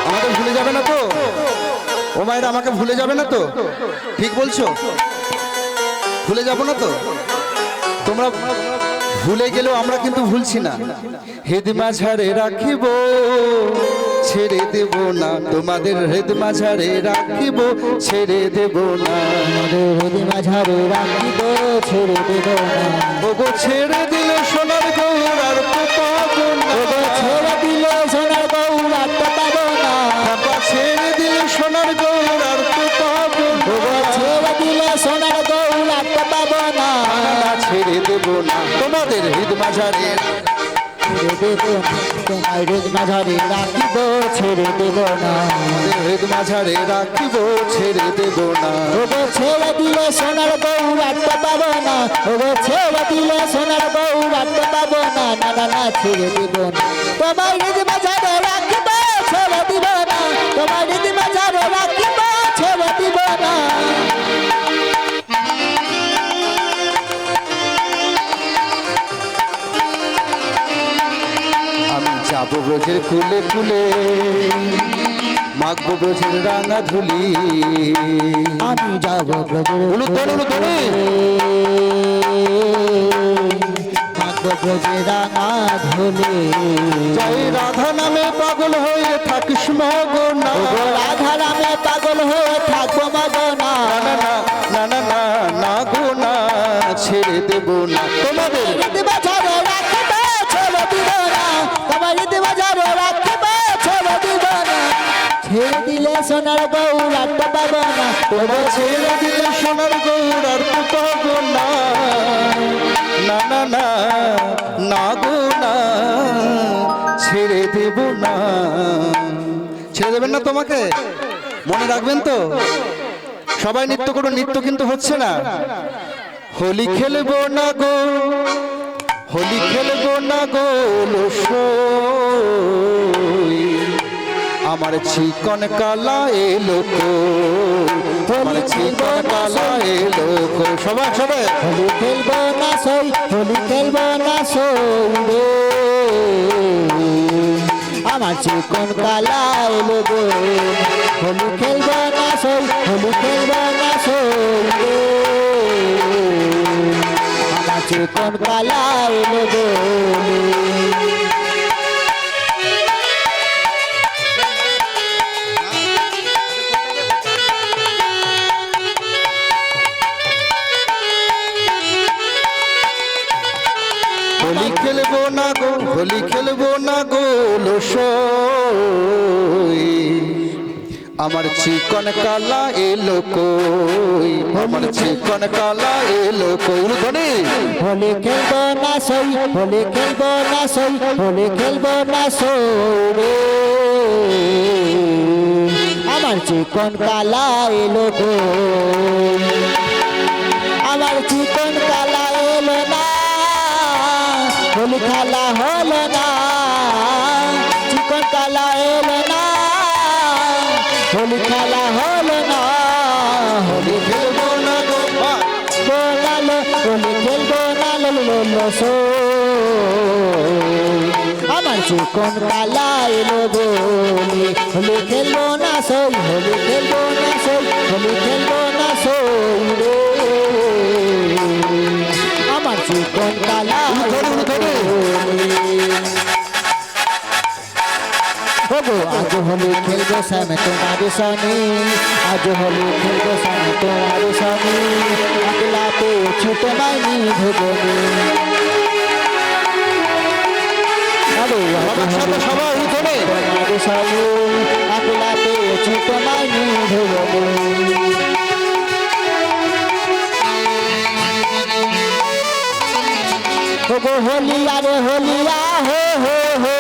আমাকে ভুলে যাবে না তো? ও মায়েরা আমাকে ভুলে যাবে না তো? ঠিক বলছো? ভুলে যাব না তো? তোমরা ভুলে গেলেও আমরা কিন্তু ভুলছি না। হেদ মাঝারে রাখিব, ছেড়ে দেব না তোমাদের। হেদ মাঝারে রাখিব, ছেড়ে দেব না। আমাদের হৃদয় মাঝারে রাখিব, ছেড়ে দেব না। ওগো ছেড়ে দিলে সোনার গৌর আর তো পাবো না। ওগো ছেড়ে দিলে সোনার গৌর আর তো পাবো না। বাবা ছেড়ে দিলে সোনার গৌর আর তো পাবো না। ওগো ছেড়ে দিলে সোনার গৌর আর তো পাবো না। না ছেড়ে দেব না তোমাদের হৃদ মাঝারে। ছেড়ে দেব না তোমার হৃদয় মাঝারে রাখিব, ছেড়ে দেব না। আমাদের হৃদ মাঝারে রাখিব, ছেড়ে দেব না। ওগো ছেড়ে দিলে সোনার গৌর আর তো পাবো না। ওগো ছেড়ে দিলে সোনার গৌর আর তো পাবো না। না না না ছেড়ে দেব না তোমার হৃদয় মাঝারে রাখিব, ছেড়ে দিব না। তোমার হৃদয় মাঝারে রাখিব, ছেড়ে দিব না। আমি যাবো ব্রজের কুলে কুলে, মাখবো ব্রজের রাঙা ধুলি। আমি যাব ব্রজের উলুধ্বনি, উলুধ্বনি। মাগো ব্রজে রাঙা ধুলি। জয় রাধা নামে পাগল হয়ে থাকিস মগনা। ওগো রাধা নামে পাগল হয়ে থাকবো মগনা। না না না না না না গো না, ছেড়ে দেব না তোমাদের। হৃদয় মাঝারে রাখিব, ছেড়ে দিব না। তোমার হৃদয় মাঝারে রাখিব, ছেড়ে দিব না। ছেড়ে দিলে সোনার গৌর আর তো পাবো না। ওগো ছেড়ে দিলে সোনার গৌর আর তো পাবো না। না না না না গো না, ছেড়ে দেব না। ছেড়ে দেবেন না তোমাকে? মনে রাখবেন তো? সবাই নৃত্য করুন। নৃত্য কিন্তু হচ্ছে না। হোলি খেলবো না গো, হোলি খেলবো না গো লসই। আমার চিকন কালা এলো কই, আমার চিকন কালা এলো কই। সবাই সবাই হোলি খেলবো না সই, হোলি খেলবো না সই রে। আমার চিকন কালা এলো গো। হোলি খেলবো না সই, হোলি খেলবো না সই রে। আমার চিকন কালা এলো গো। হোলি খেলবো না গো, হোলি খেলবো না গো লসই। আমার চিকন কালা এলো কই, আমার চিকন কালা এলো কই। উলুধ্বনি। হোলি খেলবো না সই, হোলি খেলবো না সই, হোলি খেলবো না সই রে। আমার চিকন কালা এলো গো আমার চিকন কালা এলো না হোলি খেলা হলো না চিকন কালা এলো না হোলি খেলা হলো না হোলি খেলবো না গো লালো হোলি খেলবো না লো সো আমার চিকন কালা এলো বলি হোলি খেলবো না সই হোলি খেলবো না সই হোলি খেলবো না সই রে আমার চিকন কালা গো আজ হোলি খেলবো সামনে তোমার সনে আজ হোলি খেলবো সামনে তোমার সনে একলা পেয়েছি তোমায় নিভবনে সবাই উঠে তোমার সনে একলা পেয়েছি তোমায় নিভবনে গো হোলিয়া রে হোলিয়া হো হো হো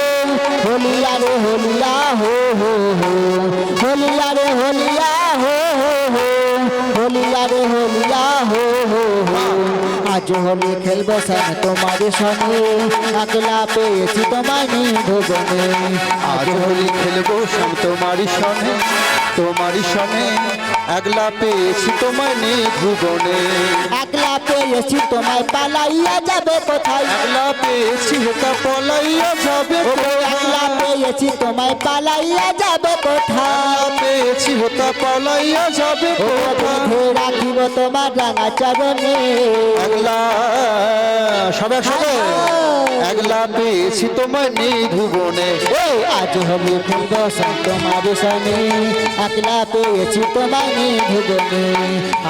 হোলিয়া রে হোলিয়া হো হো হো হোলিয়া রে হোলিয়া হো হো হো হোলিয়া রে হোলিয়া হো হো হো আজ হোলি খেলবো সামনে তোমার সঙ্গে একলা পেয়েছি তোমায় নিভবনে আজ হোলি খেলবো সব তোমারই সনে তোমারই সনে একলা পেয়েছি তোমায় নিভুবনে একলা পেয়েছি তোমায় পালাইয়া যাবে কোথায় একলা পেয়েছি হেতা পলাইয়া যাবে একলা পেয়েছি তোমায় পালাইয়া যাবে কোথায় পেয়েছি হেতা পলাইয়া যাবে বেঁধে রাখিব তোমার রাঙা চরণে একলা সব একসাথে একলা পেয়েছি তোমায় নিভুবনে আজ হোলি খেলবো সব তোমার সনে একলা পেয়েছি তোমায় নিভুবনে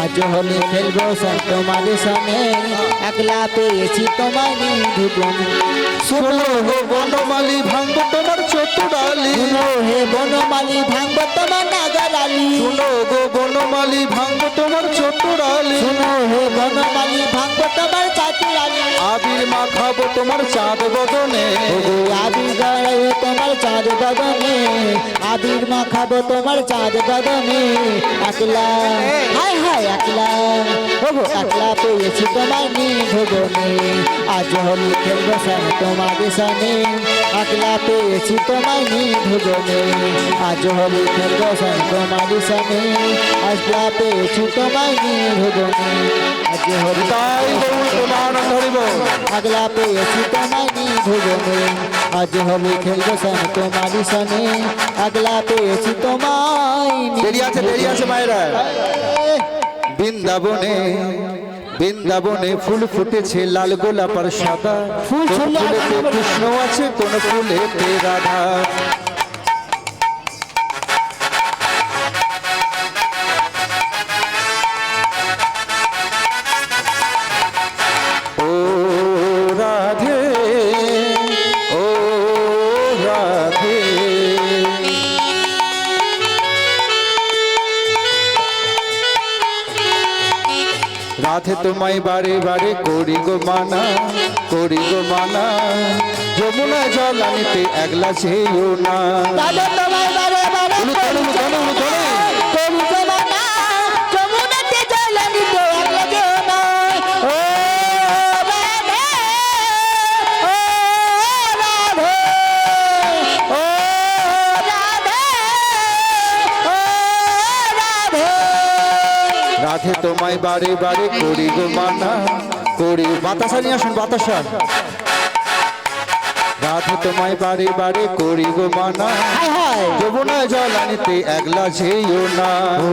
আজ হোলি খেলবো সব তোমার সনে একলা পেয়েছি তোমায় নিভুবনে শুনো গো বনমালী ভাঙবো তোমার চতুরালি শুনো হে বনমালী ভাঙবো তোমার নাগরালি শুনো গো বনমালী ভাঙবো তোমার চতুরালি শুনো হে বনমালী ভাঙবো তোমার চাতুরালি আবির মাখাবো তোমার চাঁদ বদনে আবির গায়ে তোমার চাঁদ বদনে আবির মাখাবো তোমার চাঁদ বদনে একলা হায় হায় একলা ওগো একলা পেয়েছি তোমায় নিভবনে আজ হোলি খেলবো সামনে তোমার সনে একলা পেয়েছি তোমায় নিভবনে আজ হোলি খেলবো সামনে তোমার সনে একলা পেয়েছি তোমায় নিভবনে আজ হোলি তাই গৌর তোমার ধরিব আগলা পেয়েছি তোমায় নিভবনে আজ হোলি খেলবো সামনে তোমার সনে আগলা পেয়েছি তোমায় দেরি আছে মায়েরা বৃন্দাবনে বৃন্দাবনে ফুল ফুটেছে লাল গোলাপ আর সাদা ফুল কোন ফুল ফুলেতে কৃষ্ণ আছে কোন ফুলেতে রাধা ও রাধে ও রাধে রাধে তোমায় বারে বারে করি গো মানা যমুনা জল আনিতে একলা যেও না দাদা তোমায় বারে বারে করি জমানা যমুনাতে জল আনিতে একলা যেও না ও রাধে ও রাধে ও রাধে ও রাধে রাধে তোমায় বারে বারে করি গো মানা বাতাসা নিয়ে আসুন বাতাসা রাধে তোমায় বারে বারে করি গো মানা হায় হায় যমুনা জল আনিতে একলা যেও না ও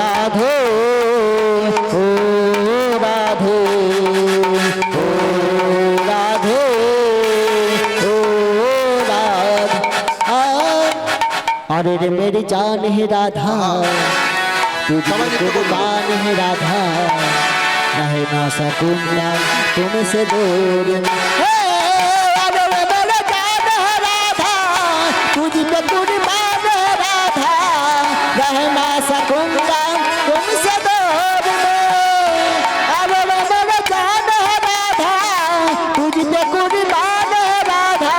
রাধে ও রাধে ও রাধে ও রাধে अरे रे मेरी जान है राधा तुझे कुर्बान है राधा रह ना सकूंगा तुमसे दूर अरे रे मेरी जान है राधा तुझे कुर्बान है राधा रह ना सकूंगा तुमसे दूर अरे रे मेरी जान है राधा तुझे कुर्बान है राधा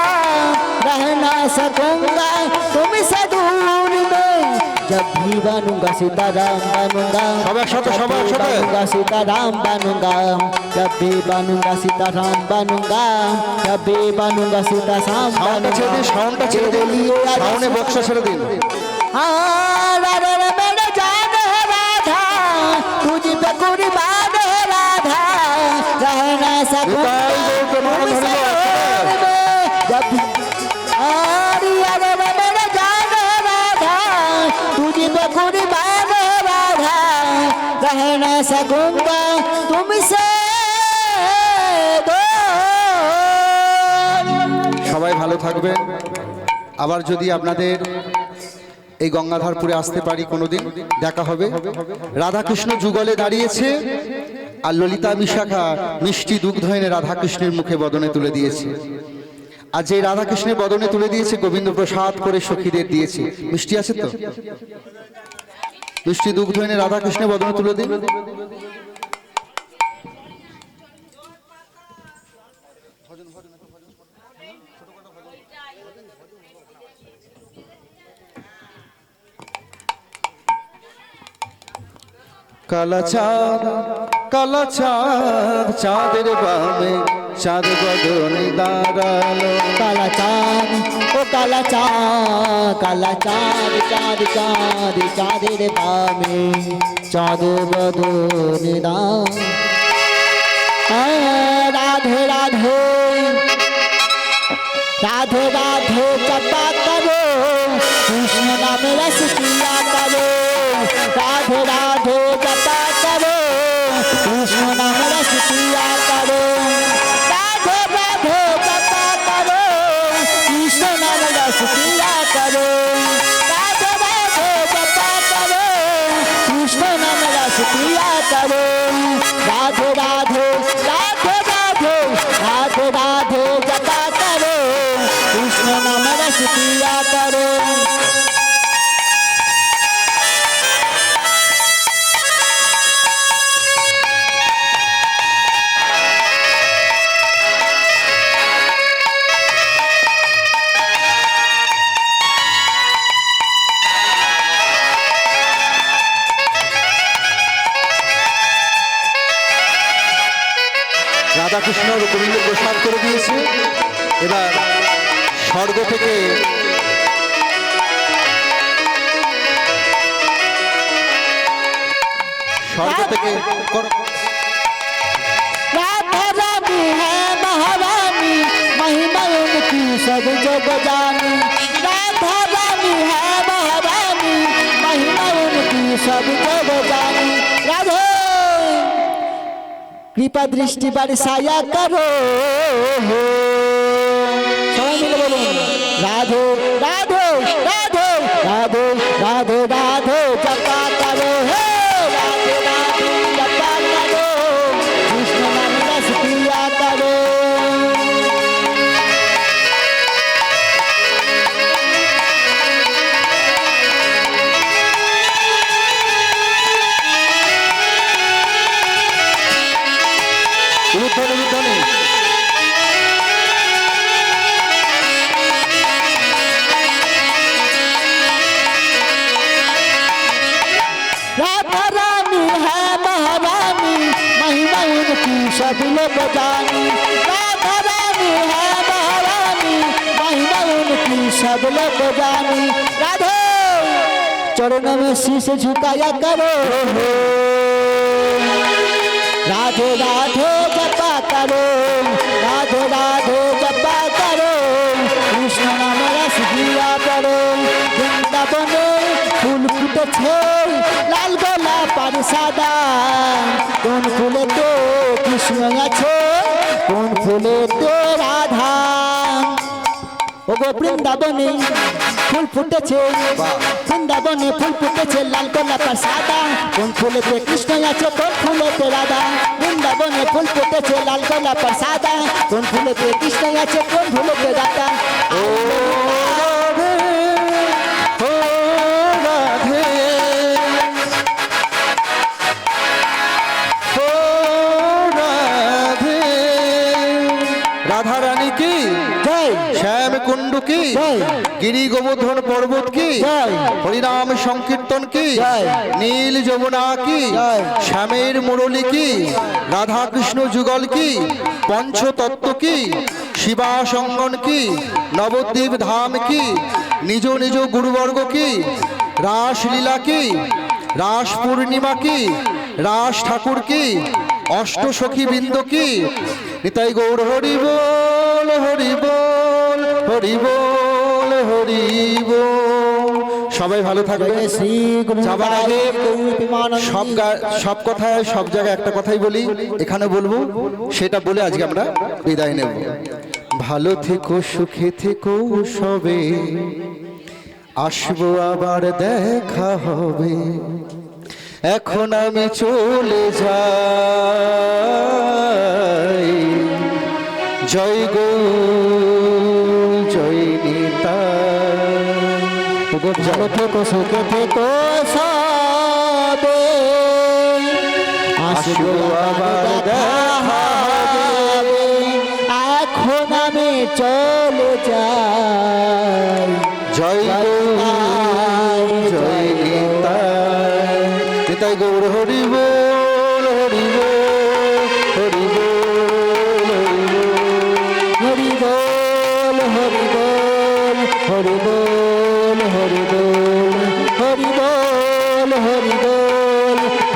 रह ना सकूंगा तुमसे दूर में भी बनूंगा सीताराम बनूंगा সবাই একসাথে, সবাই একসাথে। बनूंगा सीताराम बनूंगा जब भी बनूंगा सीताराम बनूंगा जब भी बनूंगा सीताराम সাউন্ডটা ছেড়ে দিন, সাউন্ডটা ছেড়ে দিন, সাউন্ডে বক্সটা ছেড়ে দিন। राधा मेरे जान है राधा तुझ पे कुर्बान है राधा रहना सकूंगा तुमसे जब राधा मेरे जान है राधा तुझ पे कुर्बान है राधा रह न सकूंगा तुमसे সবাই ভালো থাকবেন। আবার যদি আপনাদের এই গঙ্গাধারপুরে আসতে পারি কোনোদিন, দেখা হবে। রাধাকৃষ্ণ যুগলে দাঁড়িয়েছে আর ললিতা বিশাখা মিষ্টি দুগ্ধ এনে রাধাকৃষ্ণের মুখে বদনে তুলে দিয়েছে। আর যে রাধাকৃষ্ণের বদনে তুলে দিয়েছে গোবিন্দ প্রসাদ করে সখীদের দিয়েছে। মিষ্টি আছে তো? মিষ্টি দুগ্ধ এনে রাধাকৃষ্ণের বদনে তুলে দিন। কালা চাঁদ চাঁদের বামে চাঁদ বদনে দাঁড়ালো। काला चांद ओ काला चांद चांद चांद चांदेर बामे चांद बदने दाम राधे राधे राधे राधे जपा करो कृष्ण नाम रस पिया करो राधे राधे जपा करो कृष्ण नाम रस पिया करो राधे राधे जपा करो कृष्ण नाम रस पिया करो राधे राधे जपा करो कृष्ण नाम रस पिया करो राधे राधे राधे राधे राधे राधे जपा करो कृष्ण नाम रस पिया करो রাধাকৃষ্ণ গোবিন্দ প্রসাদ করে দিয়েছে। এবার স্বর্গ থেকে राधा रानी है महारानी महिमा उनकी सब जग जानी राधा रानी है महारानी महिमा उनकी सब जग जानी राधे कृपा दृष्टि बरसाया करो सबाई मिले बोलुन राधे राधे राधे राधे राधे राधे जपा करो हे राधे राधे जपा करो कृष्ण नाम रस पिया करो राधा रानी है महारानी महिमा उनकी सब लोग जानी राधा रानी है महारानी महिमा उनकी सब लोग जानी राधे चरणों में शीश झुकाया करो राधे राधे जपा करो राधे राधे जपा करो कृष्ण नाम रस पिया करो वृंदाबने ফুল ফুটেছে লাল গোলাপ আর সাদা কোন ফুলেতে কৃষ্ণ আছে কোন ফুলেতে রাধা ওগো বৃন্দাবনে ফুল ফুটেছে বৃন্দাবনে ফুল ফুটেছে লাল গোলাপ আর সাদা কোন ফুলেতে কৃষ্ণ আছে কোন ফুলেতে রাধা বৃন্দাবনে ফুল ফুটেছে লাল গোলাপ আর সাদা কোন ফুলেতে কৃষ্ণ আছে কোন ফুলেতে রাধা ও রাধা রানী কি জয় শ্যাম কুণ্ড কি, জয়। গিরি গোবর্ধন পর্বত কি, জয়। হরিনাম সংকীর্তন কি, জয়। নীল যমুনা কি, জয়। শ্যামের মুরলী কি, রাধা কৃষ্ণ যুগল কি, পঞ্চতত্ত্ব কি, শিবা সঙ্গন কি, নবদ্বীপ ধাম কি, নিজ নিজ গুরুবর্গ কি, রাসলীলা কি, রাস পূর্ণিমা কি, রাস ঠাকুর কি, অষ্টসখী বৃন্দ কি, নিতাই গৌর হরি বল হরি বল হরি বল হরি বল। সবাই ভালো থাকবে। শ্রী গুরু যাবার আগে গৌরীমানন্দী। সব কথায় সব জায়গায় একটা কথাই বলি, এখানে বলবো, সেটা বলে আজকে আমরা বিদায় নেব। ভালো থেকো, সুখে থেকো সবে, আসবো আবার দেখা হবে। এখন আমি চলে যাই, জয় গৌর জয় নিতাই। ভালো থেকো, সুখে থেকো সবে, আসবো আবার দেখা হবে। এখন আমি চলে যাই, জয় গৌর জয় নিতাই। নিতাই গৌর হরি বল হরি বল হরি বল হরি বল। হরি বল হরি বল হরি বল হরি বল হরি বল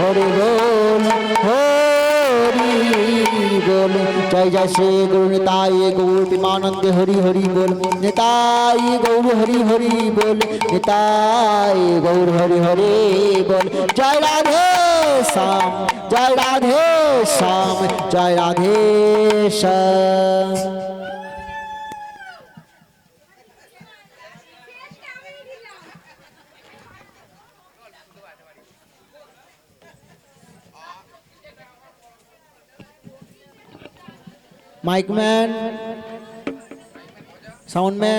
হরি বল হরি বল। জয় জয় শ্রী গুরু নিতাই গৌর প্রেমানন্দে হরি হরি বল। নিতাই গৌর হরি হরি বল, নিতাই গৌর হরি হরি বল। জয় রাধে শ্যাম, জয় রাধে শ্যাম, জয় Radhe Shyam. Mic man, sound man.